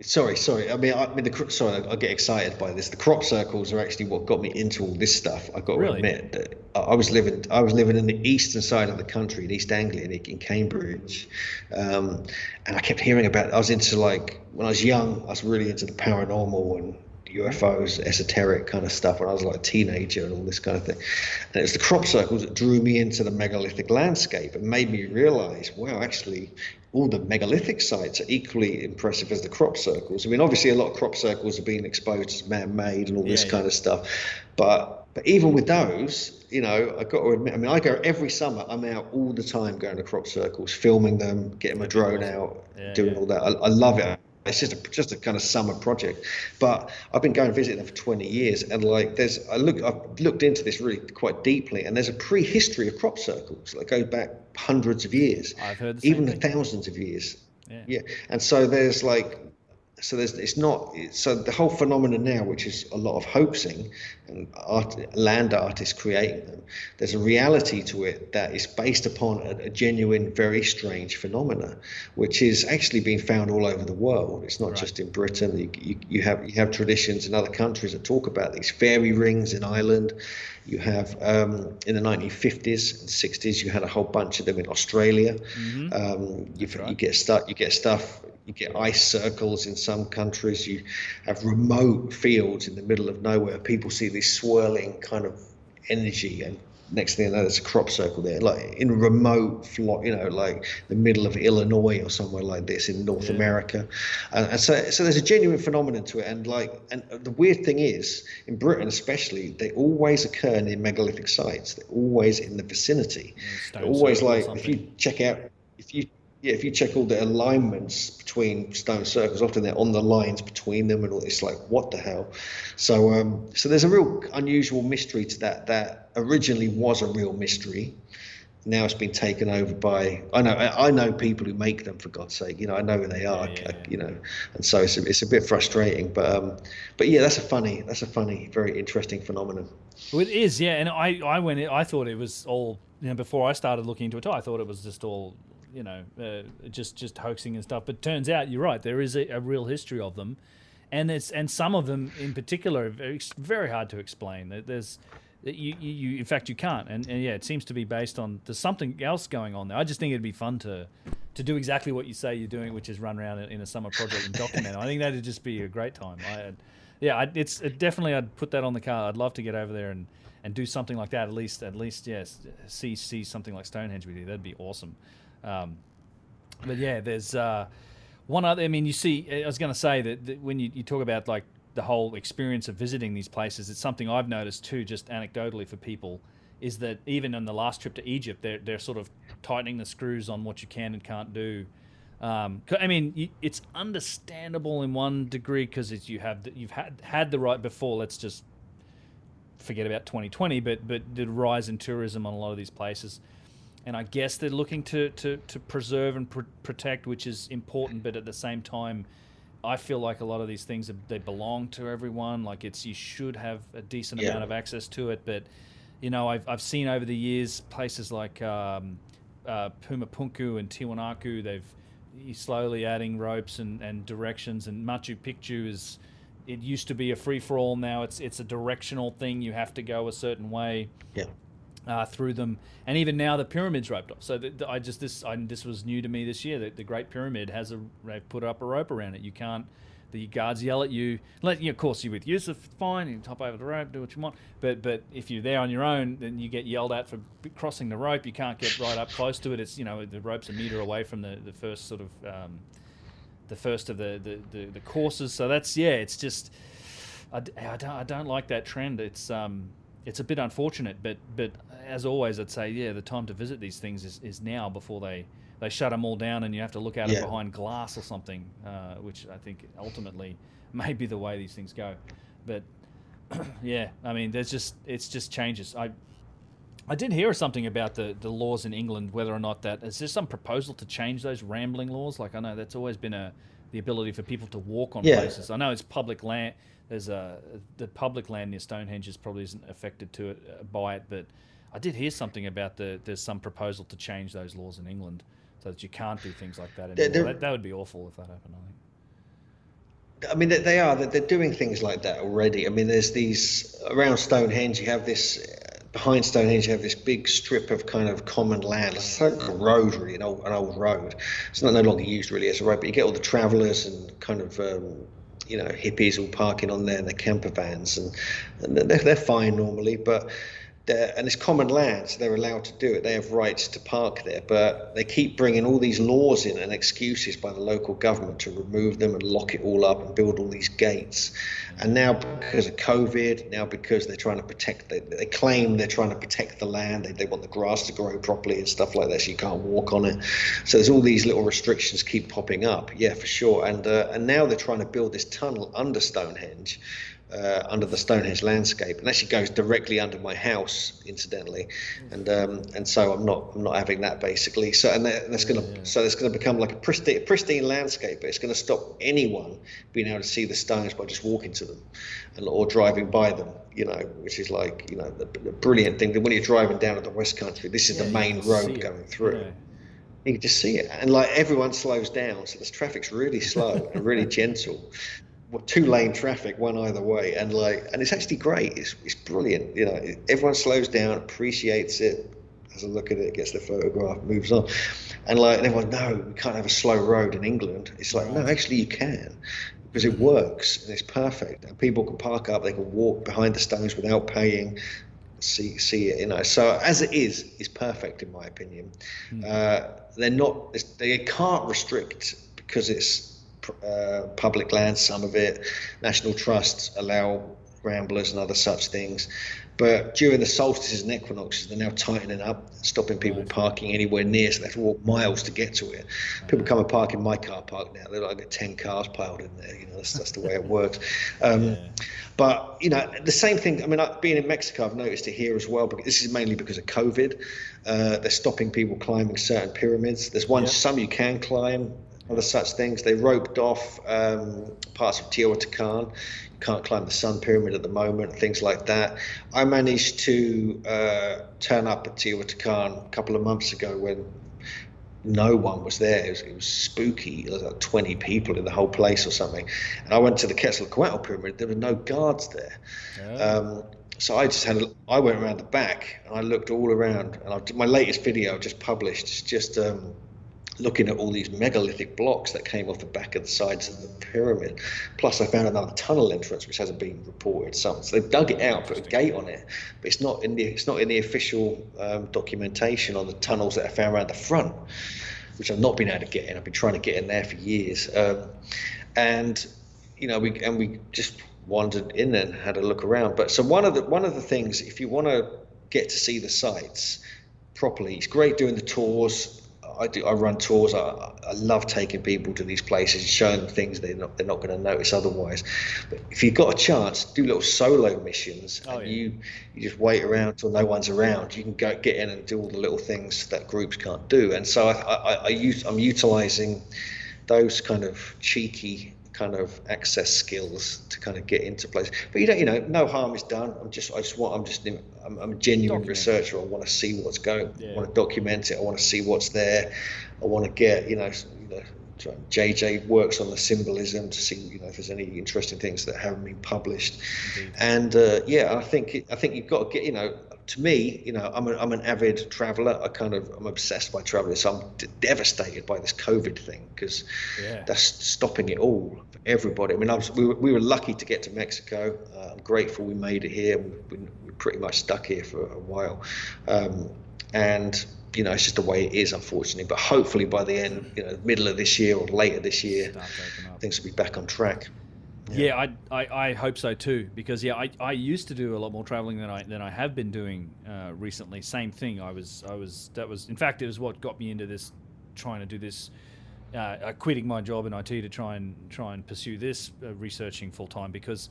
Sorry. I get excited by this. The crop circles are actually what got me into all this stuff. I got to admit that I was living in the eastern side of the country, in East Anglia, in Cambridge, and I kept hearing about it. I was into, like, when I was young, I was really into the paranormal and UFOs, esoteric kind of stuff when I was like a teenager and all this kind of thing. And it was the crop circles that drew me into the megalithic landscape and made me realize, wow, actually all the megalithic sites are equally impressive as the crop circles. I mean, obviously a lot of crop circles have been exposed as man-made and all this kind of stuff, but even with those, I got to admit, I mean, I go every summer, I'm out all the time going to crop circles, filming them, getting my drone out, doing all that. I love it. It's just a kind of summer project, but I've been going visiting them for 20 years, and like I've looked into this really quite deeply, and there's a prehistory of crop circles that go back hundreds of years, I've heard even thousands of years. Yeah, and so there's the whole phenomenon now, which is a lot of hoaxing and land artists creating them, there's a reality to it that is based upon a genuine, very strange phenomena, which is actually being found all over the world. It's not just in Britain. You have traditions in other countries that talk about these fairy rings in Ireland. You have in the 1950s and 60s, you had a whole bunch of them in Australia. You get stuff. You get ice circles in some countries. You have remote fields in the middle of nowhere. People see this swirling kind of energy, and next thing I know, there's a crop circle there, like in remote, like the middle of Illinois or somewhere like this in North America. And so there's a genuine phenomenon to it. And the weird thing is, in Britain especially, they always occur near megalithic sites. They're always in the vicinity. They're always like, if you check all the alignments between stone circles, often they're on the lines between them, and all. It's like, what the hell? So there's a real unusual mystery to that originally was a real mystery. Now it's been taken over by, I know people who make them, for God's sake, I know who they are, and so it's a bit frustrating, but yeah, that's a funny, very interesting phenomenon. Well, it is, yeah. And I thought it was all, before I started looking into it, I thought it was just all, just hoaxing and stuff. But turns out you're right. There is a real history of them, and some of them in particular are very, very hard to explain. There's in fact you can't, and yeah, it seems to be based on there's something else going on there. I just think it'd be fun to do exactly what you say you're doing, which is run around in a summer project and document it. I think that'd just be a great time. It's definitely, I'd put that on the card. I'd love to get over there and do something like that. At least, yes, see something like Stonehenge with you. That'd be awesome. But yeah, there's one other. I mean, you see, I was going to say that when you talk about like the whole experience of visiting these places, it's something I've noticed too, just anecdotally for people, is that even on the last trip to Egypt, they're sort of tightening the screws on what you can and can't do. I mean, it's understandable in one degree because you've had the right before. Let's just forget about 2020, but the rise in tourism on a lot of these places. And I guess they're looking to preserve and protect, which is important. But at the same time, I feel like a lot of these things, they belong to everyone. Like you should have a decent amount of access to it. But, I've seen over the years places like Pumapunku and Tiwanaku, they're slowly adding ropes and directions. And Machu Picchu it used to be a free-for-all. Now it's a directional thing. You have to go a certain way. Yeah. Through them, and even now the pyramid's roped off. So this was new to me this year. That the Great Pyramid they've put up a rope around it. You can't. The guards yell at you. Of course, you're with Yousef, fine. You can hop over the rope, do what you want. But if you're there on your own, then you get yelled at for crossing the rope. You can't get right up close to it. It's the rope's a meter away from the first sort of the first of the courses. So that's It's just I don't like that trend. It's a bit unfortunate, but as always, I'd say, the time to visit these things is now before they shut them all down and you have to look at it behind glass or something, which I think ultimately may be the way these things go. But I mean, it's just changes. I did hear something about the laws in England, whether or not is there some proposal to change those rambling laws? Like I know that's always been the ability for people to walk on places. I know it's public land. There's the public land near Stonehenge probably isn't affected by it, but I did hear something about there's some proposal to change those laws in England so that you can't do things like that anymore. That would be awful if that happened, I think. I mean, they're doing things like that already. I mean, there's these around Stonehenge. You have this behind Stonehenge. You have this big strip of kind of common land. It's like a road, really, an old road. It's no longer used really as a road, but you get all the travellers and kind of hippies all parking on there in their camper vans, and they're fine normally, but and it's common land, so they're allowed to do it. They have rights to park there, but they keep bringing all these laws in and excuses by the local government to remove them and lock it all up and build all these gates. And now because of COVID, now because they're trying to protect, they claim they're trying to protect the land. They want the grass to grow properly and stuff like that, so you can't walk on it. So there's all these little restrictions keep popping up. Yeah, for sure. And now they're trying to build this tunnel under Stonehenge, under the Stonehenge landscape, and actually goes directly under my house, incidentally, and so I'm not having that basically. So that's going to become like a pristine landscape, but it's going to stop anyone being able to see the stones by just walking to them, or driving by them. Which is like the brilliant thing that when you're driving down to the West Country, this is the main road going through. Yeah. You can just see it, and like everyone slows down, so this traffic's really slow and really gentle. 2-lane traffic, one either way, and it's actually great. It's brilliant. Everyone slows down, appreciates it, has a look at it, gets the photograph, moves on, and everyone, no, we can't have a slow road in England. It's like, no, actually you can, because it works and it's perfect. And people can park up, they can walk behind the stones without paying. see it, you know. So as it is perfect in my opinion. They can't restrict because it's public land, some of it. National trusts allow ramblers and other such things, but during the solstices and equinoxes they're now tightening up, stopping people parking anywhere near, so they have to walk miles to get to it. People come and park in my car park now, they're like 10 cars piled in there, you know. That's the way it works. But you know, the same thing, I mean, being in Mexico, I've noticed it here as well, but this is mainly because of COVID. They're stopping people climbing certain pyramids. There's some you can climb, other such things. They roped off parts of Teotihuacan. You can't climb the Sun Pyramid at the moment, things like that. I managed to turn up at Teotihuacan a couple of months ago when no one was there. It was spooky. There was like 20 people in the whole place or something. And I went to the Quetzalcoatl Pyramid. There were no guards there. So I went around the back and I looked all around. And my latest video I just published is just looking at all these megalithic blocks that came off the back of the sides of the pyramid. Plus I found another tunnel entrance which hasn't been reported. So they've dug it out, put a gate on it, but it's not in the official documentation on the tunnels that I found around the front, which I've not been able to get in. I've been trying to get in there for years. And you know, we just wandered in and had a look around. But so one of the things, if you want to get to see the sites properly, it's great doing the tours. I run tours. I love taking people to these places and showing them things they're not going to notice otherwise. But if you've got a chance, do little solo missions. You just wait around till no one's around. You can go get in and do all the little things that groups can't do. And so I'm utilizing those kind of cheeky kind of access skills to kind of get into places. But you know, no harm is done. I'm a genuine researcher. I want to see what's going. I want to document it. I want to see what's there. I want to get, you know, JJ works on the symbolism to see, you know, if there's any interesting things that haven't been published. Indeed. And I think you've got to get, you know, to me, you know, I'm an avid traveler. I'm obsessed by traveling. So I'm devastated by this COVID thing because that's stopping it all for everybody. I mean, we were lucky to get to Mexico. I'm grateful we made it here. We're pretty much stuck here for a while. And you know, it's just the way it is, unfortunately. But hopefully by the end, you know, middle of this year or later this year, things will be back on track. Yeah, I hope so too, because I used to do a lot more traveling than I have been doing recently. Same thing. It was what got me into this, trying to do this, quitting my job in IT to try and pursue this researching full time, because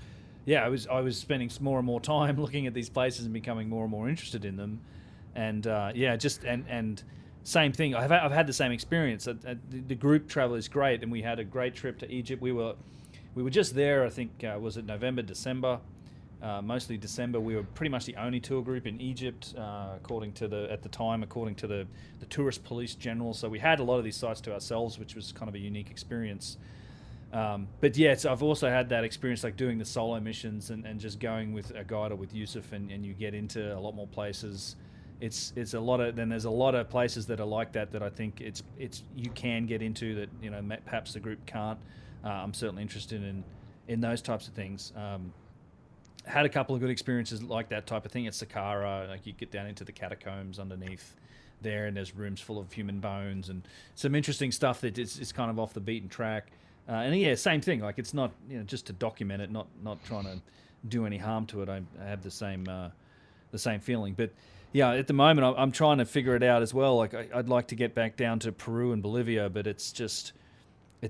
I was spending more and more time looking at these places and becoming more and more interested in them. And and same thing. I've had the same experience. The group travel is great, and we had a great trip to Egypt. We were just there. I think was it November, December, mostly December. We were pretty much the only tour group in Egypt, according to the tourist police general. So we had a lot of these sites to ourselves, which was kind of a unique experience. But I've also had that experience, like doing the solo missions and just going with a guide or with Yousef, and you get into a lot more places. It's a lot of, then there's a lot of places that are like that I think it's you can get into that, you know, perhaps the group can't. I'm certainly interested in those types of things. Had a couple of good experiences like that type of thing at Saqqara. Like you get down into the catacombs underneath there, and there's rooms full of human bones and some interesting stuff that is kind of off the beaten track. Same thing. Like it's not, you know, just to document it, not trying to do any harm to it. I have the same feeling, but. Yeah, at the moment I'm trying to figure it out as well. Like I'd like to get back down to Peru and Bolivia, but it's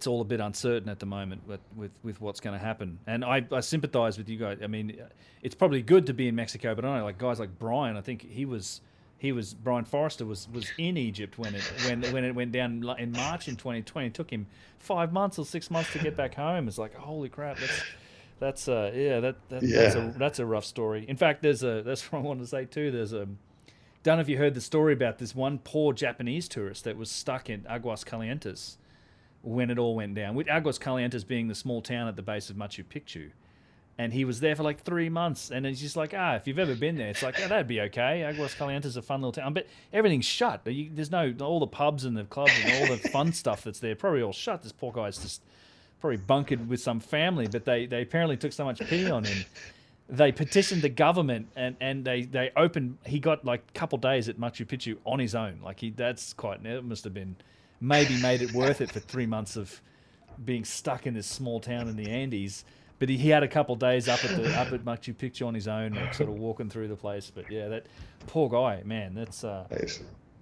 all a bit uncertain at the moment with what's going to happen. And I sympathize with you guys. I mean, it's probably good to be in Mexico, but I don't know, like guys like Brian. I think Brian Forrester was in Egypt when it went down in March in 2020. It took him 5 months or 6 months to get back home. It's like, holy crap, that's a rough story. In fact, that's what I wanted to say too. Don't know if you heard the story about this one poor Japanese tourist that was stuck in Aguas Calientes when it all went down. With Aguas Calientes being the small town at the base of Machu Picchu. And he was there for like 3 months. And it's just like, if you've ever been there, it's like, that'd be okay. Aguas Calientes is a fun little town. But everything's shut. There's all the pubs and the clubs and all the fun stuff that's there, probably all shut. This poor guy's just probably bunkered with some family, but they apparently took so much pity on him they petitioned the government and they opened. He got like a couple days at Machu Picchu on his own. Like it must have been maybe made it worth it for 3 months of being stuck in this small town in the Andes. But he had a couple days up at Machu Picchu on his own, like, sort of walking through the place. But yeah, that poor guy, man. That's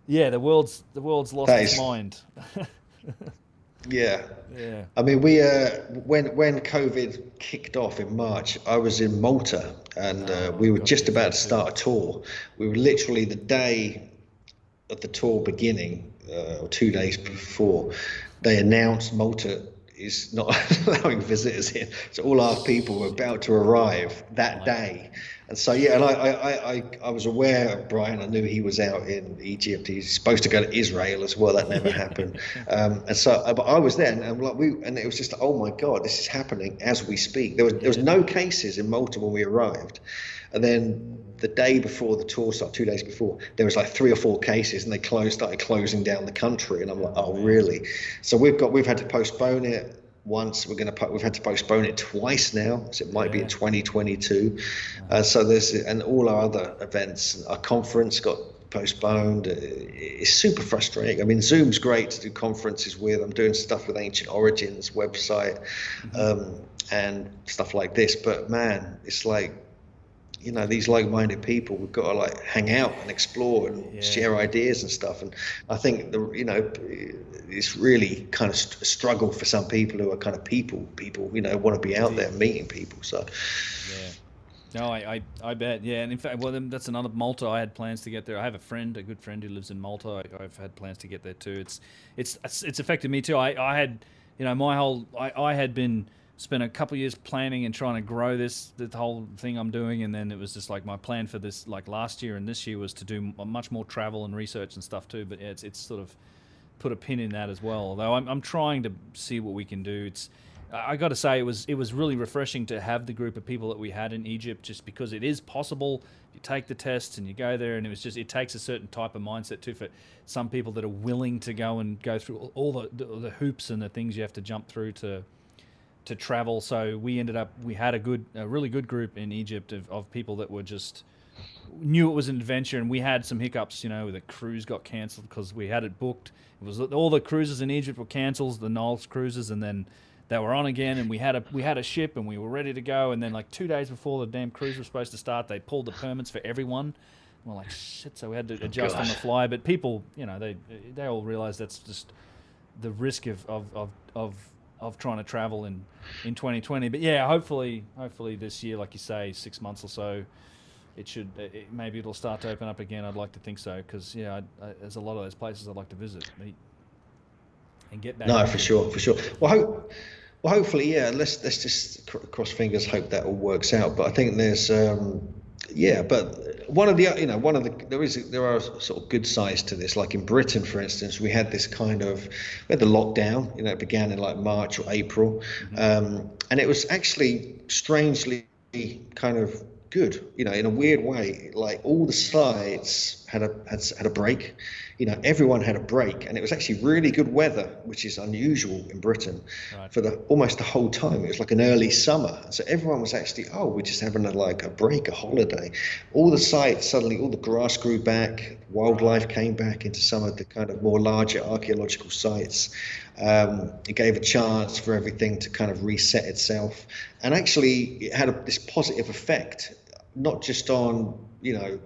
yeah, the world's lost its mind. Yeah. Yeah. I mean, we when COVID kicked off in March, I was in Malta, and we were just about to start a tour. We were literally the day of the tour beginning, or 2 days before, they announced Malta is not allowing visitors in. So all our people were about to arrive that day. And so, yeah, and I was aware of Brian. I knew he was out in Egypt. He's supposed to go to Israel as well. That never happened. And so, but I was there, and it was just, oh my God, this is happening as we speak. There was no cases in Malta when we arrived, and then the day before the tour started, 2 days before, there was like 3 or 4 cases, and they started closing down the country. And I'm like, oh really? So we've had to postpone it once. We've had to postpone it twice now, so it might be in 2022. So and all our other events, our conference got postponed. It's super frustrating. I mean, Zoom's great to do conferences with. I'm doing stuff with Ancient Origins website, and stuff like this. But man, it's like, you know, these like-minded people, we've got to like hang out and explore and share ideas and stuff. And I think it's really kind of a struggle for some people who are kind of people, you know, want to be out there meeting people. So yeah, no, I bet. Yeah, and in fact, well, that's another Malta. I had plans to get there. I have a good friend who lives in Malta. I've had plans to get there too. It's affected me too. I had, you know, I had been spent a couple of years planning and trying to grow the whole thing I'm doing, and then it was just like my plan for this, like last year and this year, was to do much more travel and research and stuff too. But yeah, it's sort of put a pin in that as well. Although I'm trying to see what we can do. I got to say, it was really refreshing to have the group of people that we had in Egypt, just because it is possible. You take the tests and you go there, and it takes a certain type of mindset too for some people that are willing to go through all the hoops and the things you have to jump through to travel. So we had a really good group in Egypt of people that were just knew it was an adventure. And we had some hiccups, you know, the cruise got cancelled because we had it booked. It was all the cruises in Egypt were cancelled, the Niles cruises, and then they were on again, and we had a ship and we were ready to go, and then like 2 days before the damn cruise was supposed to start, they pulled the permits for everyone. And we're like, shit, so we had to adjust on the fly. But people, you know, they all realize that's just the risk of trying to travel in 2020. But yeah, hopefully this year, like you say, 6 months or so, maybe it'll start to open up again. I'd like to think so, because there's a lot of those places I'd like to visit and get back. No, for sure. Well, hopefully, yeah. Let's just cross fingers, hope that all works out. But I think there's but there are sort of good sides to this. Like in Britain, for instance, we had the lockdown. You know, it began in like March or April, and it was actually strangely kind of good. You know, in a weird way, like all the sites had a break. You know, everyone had a break, and it was actually really good weather, which is unusual in Britain, for almost the whole time. It was like an early summer, so everyone was actually, we're just having a break, a holiday. All the sites, suddenly all the grass grew back, wildlife came back into some of the kind of more larger archaeological sites. It gave a chance for everything to kind of reset itself, and actually it had this positive effect, not just on, you know,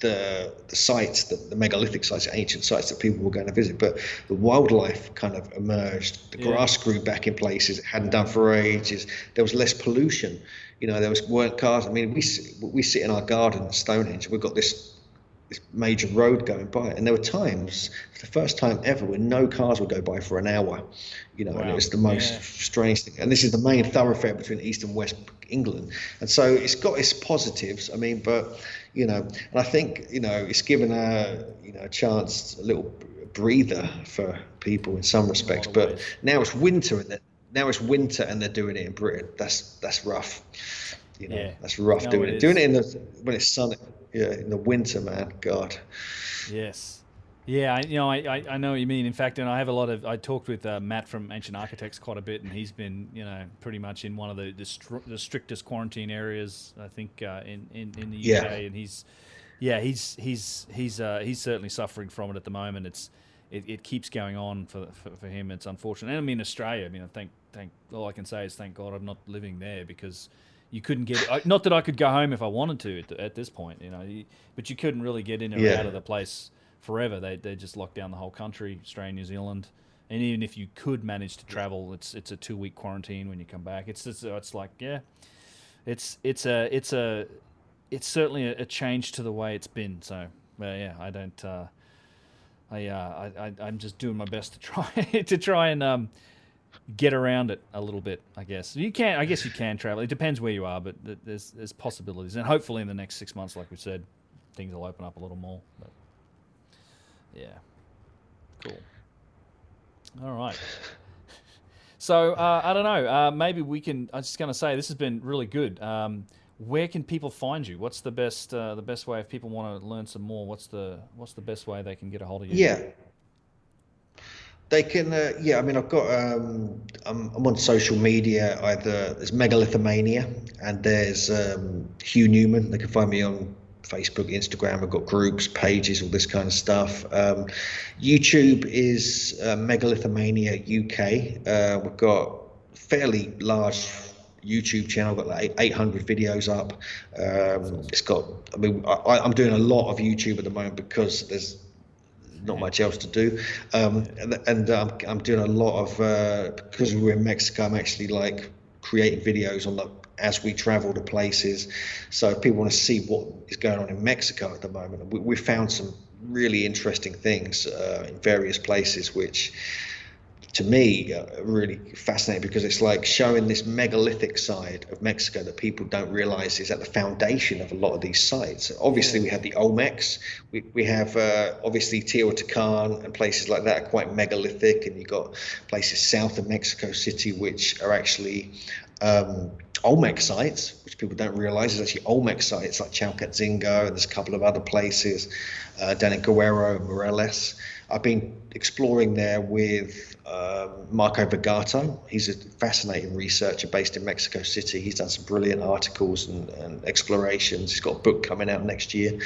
the sites, the megalithic sites, ancient sites that people were going to visit, but the wildlife kind of emerged. The grass grew back in places it hadn't done for ages. There was less pollution. You know, weren't cars. I mean, we sit in our garden at Stonehenge. We've got this major road going by, and there were times, for the first time ever, when no cars would go by for an hour. You know, and it was the most strange thing. And this is the main thoroughfare between East and West England, and so it's got its positives. I mean, but you know, and I think, you know, it's given a chance, a little breather for people in some respects. But now it's winter, and they're doing it in Britain. That's rough. You know, that's rough. Doing it when it's sunny. Yeah, in the winter, man. God. Yes. Yeah, I know what you mean. In fact, and I talked with Matt from Ancient Architects quite a bit, and he's been, pretty much in one of the strictest quarantine areas, I think, in the Yeah. UK, and he's certainly suffering from it at the moment. It keeps going on for him. It's unfortunate. And I mean, Australia. I mean, thank all I can say is thank God I'm not living there, because you couldn't get. Not that I could go home if I wanted to at this point, but you couldn't really get in or out of the place forever. They just locked down the whole country, Australia, New Zealand, and even if you could manage to travel, it's a 2-week quarantine when you come back. It's like, yeah, it's certainly a change to the way it's been. So yeah, I don't. I'm just doing my best to try and get around it a little bit. I guess you can travel. It depends where you are, but there's possibilities, and hopefully in the next 6 months, like we said, things will open up a little more. But yeah, cool. All right. So I don't know. Maybe we can. I was just going to say this has been really good. Where can people find you? What's the best way if people want to learn some more? What's the best way they can get a hold of you? Yeah. They can, I mean, I've got, I'm on social media. Either there's Megalithomania and there's Hugh Newman. They can find me on Facebook, Instagram. I've got groups, pages, all this kind of stuff. YouTube is Megalithomania UK. We've got fairly large YouTube channel, got like 800 videos up. It's got, I mean, I'm doing a lot of YouTube at the moment because there's not much else to do, and I'm doing a lot of because we're in Mexico. I'm actually like creating videos on as we travel to places. So if people want to see what is going on in Mexico at the moment, we found some really interesting things in various places, which to me really fascinating, because it's like showing this megalithic side of Mexico that people don't realize is at the foundation of a lot of these sites. Obviously we have the Olmecs, we have obviously Teotihuacan and places like that are quite megalithic, and you've got places south of Mexico City which are actually Olmec sites, which people don't realize is actually Olmec sites, like Chalcatzingo, and there's a couple of other places down in Guerrero and Morelos. I've been exploring there with Marco Vergato. He's a fascinating researcher based in Mexico City. He's done some brilliant articles and explorations. He's got a book coming out next year.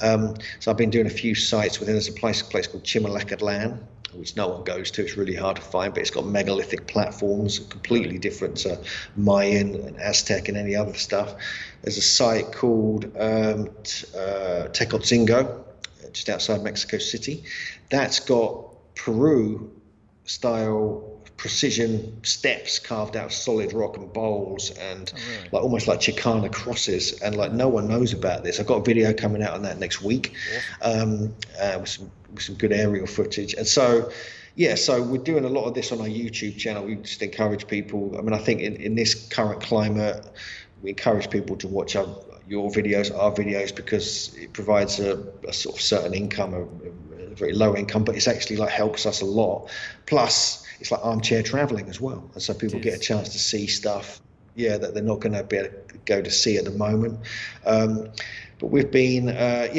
So I've been doing a few sites with him. There's a place called Chimalacatlan, which no one goes to. It's really hard to find, but it's got megalithic platforms, completely different to Mayan and Aztec and any other stuff. There's a site called Tecotzingo, just outside Mexico City. That's got Peru style precision steps carved out of solid rock and bowls, and like almost like Chicana crosses, and like no one knows about this. I've got a video coming out on that next week, with some good aerial footage. And so so we're doing a lot of this on our YouTube channel. We just encourage people. I mean, I think in this current climate, we encourage people to watch our videos, because it provides a sort of certain income, a very low income, but it's actually like helps us a lot. Plus, it's like armchair traveling as well, and so people get a chance to see stuff, that they're not going to be able to go to see at the moment. But we've been,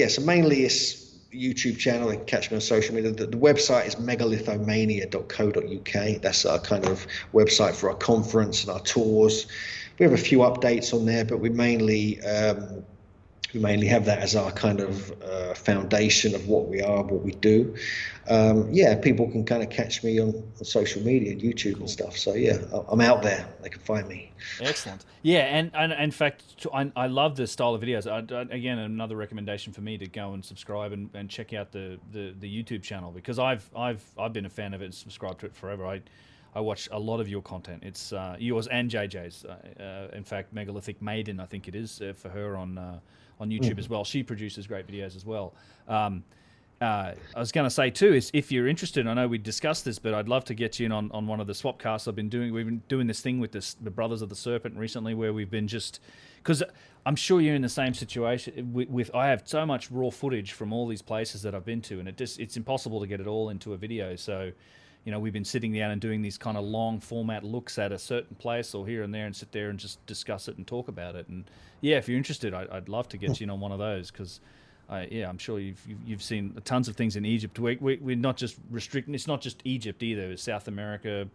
so mainly it's YouTube channel. They can catch me on social media. The website is megalithomania.co.uk. That's our kind of website for our conference and our tours. We have a few updates on there, but we mainly have that as our kind of foundation of what we are, what we do. People can kind of catch me on social media, YouTube and stuff. So I'm out there. They can find me. Excellent. Yeah, and in fact, I love the style of videos. Again, another recommendation for me to go and subscribe and check out the YouTube channel, because I've been a fan of it and subscribed to it forever. I watch a lot of your content. It's yours and JJ's. In fact, Megalithic Maiden, I think it is, for her on YouTube as well. She produces great videos as well. I was going to say too, is if you're interested, I know we discussed this, but I'd love to get you in on one of the swapcasts We've been doing this thing with the Brothers of the Serpent recently, where we've been because I'm sure you're in the same situation with I have so much raw footage from all these places that I've been to, and it's impossible to get it all into a video. So, we've been sitting down and doing these kind of long format looks at a certain place or here and there, and sit there and just discuss it and talk about it. And if you're interested, I'd love to get you in on one of those, because I'm sure you've seen tons of things in Egypt. We're not just restricting. It's not just Egypt either. It's South America.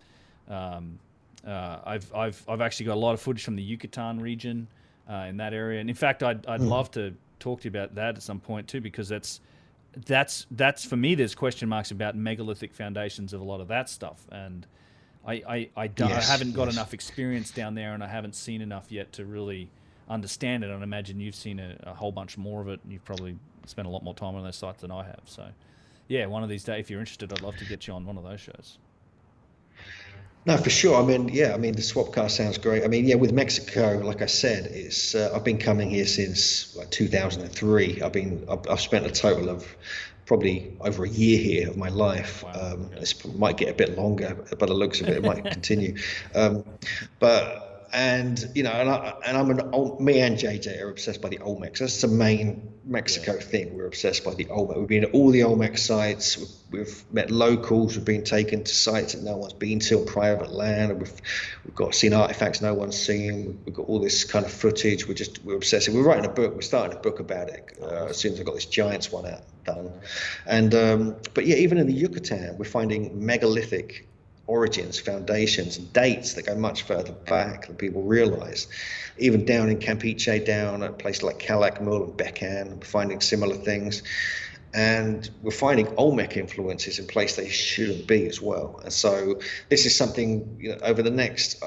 I've actually got a lot of footage from the Yucatan region in that area, and in fact, I'd love to talk to you about that at some point too, because that's for me. There's question marks about megalithic foundations of a lot of that stuff, and I haven't got enough experience down there, and I haven't seen enough yet to really understand it. And I imagine you've seen a whole bunch more of it, and you've probably spent a lot more time on those sites than I have. So, yeah, one of these days, if you're interested, I'd love to get you on one of those shows. No, for sure. I mean, the Swapcast sounds great. I mean, with Mexico, like I said, it's I've been coming here since 2003. I've spent a total of probably over a year here of my life. Wow. This might get a bit longer, by the looks of it, it might continue. Me and JJ are obsessed by the Olmecs. That's the main Mexico thing. We're obsessed by the Olmec. We've been at all the Olmec sites. We've met locals. We've been taken to sites that no one's been to on private land. We've seen artifacts no one's seen. We've got all this kind of footage. We're obsessive. We're writing a book. We're starting a book about it as soon as I got this Giants one done. And but even in the Yucatan, we're finding megalithic origins, foundations, and dates that go much further back than people realize. Even down in Campeche, down at places like Calakmul and Becan, we're finding similar things. And we're finding Olmec influences in places they shouldn't be as well. And so this is something, over the next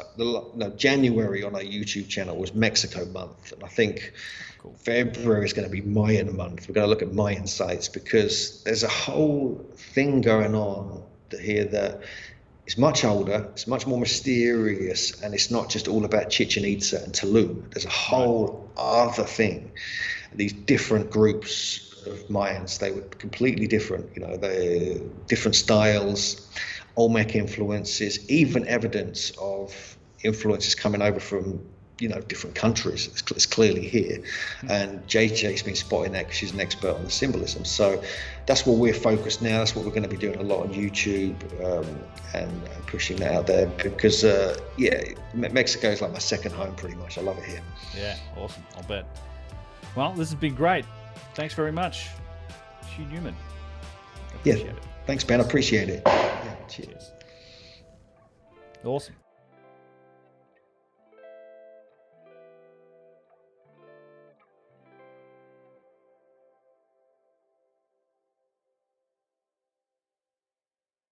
January on our YouTube channel was Mexico month. And I think February is going to be Mayan month. We're going to look at Mayan sites, because there's a whole thing going on here that it's much older, it's much more mysterious, and it's not just all about Chichen Itza and Tulum. There's a whole other thing. These different groups of Mayans, they were completely different. They're different styles, Olmec influences, even evidence of influences coming over from different countries. It's clearly here. And JJ's been spotting that because she's an expert on the symbolism. So that's where we're focused now. That's what we're going to be doing a lot on YouTube and pushing that out there, because Mexico is like my second home pretty much. I love it here. Yeah, awesome. I'll bet. Well, this has been great. Thanks very much, Hugh Newman. Appreciate it. Thanks, Ben. I appreciate it. Yeah, cheers. Awesome.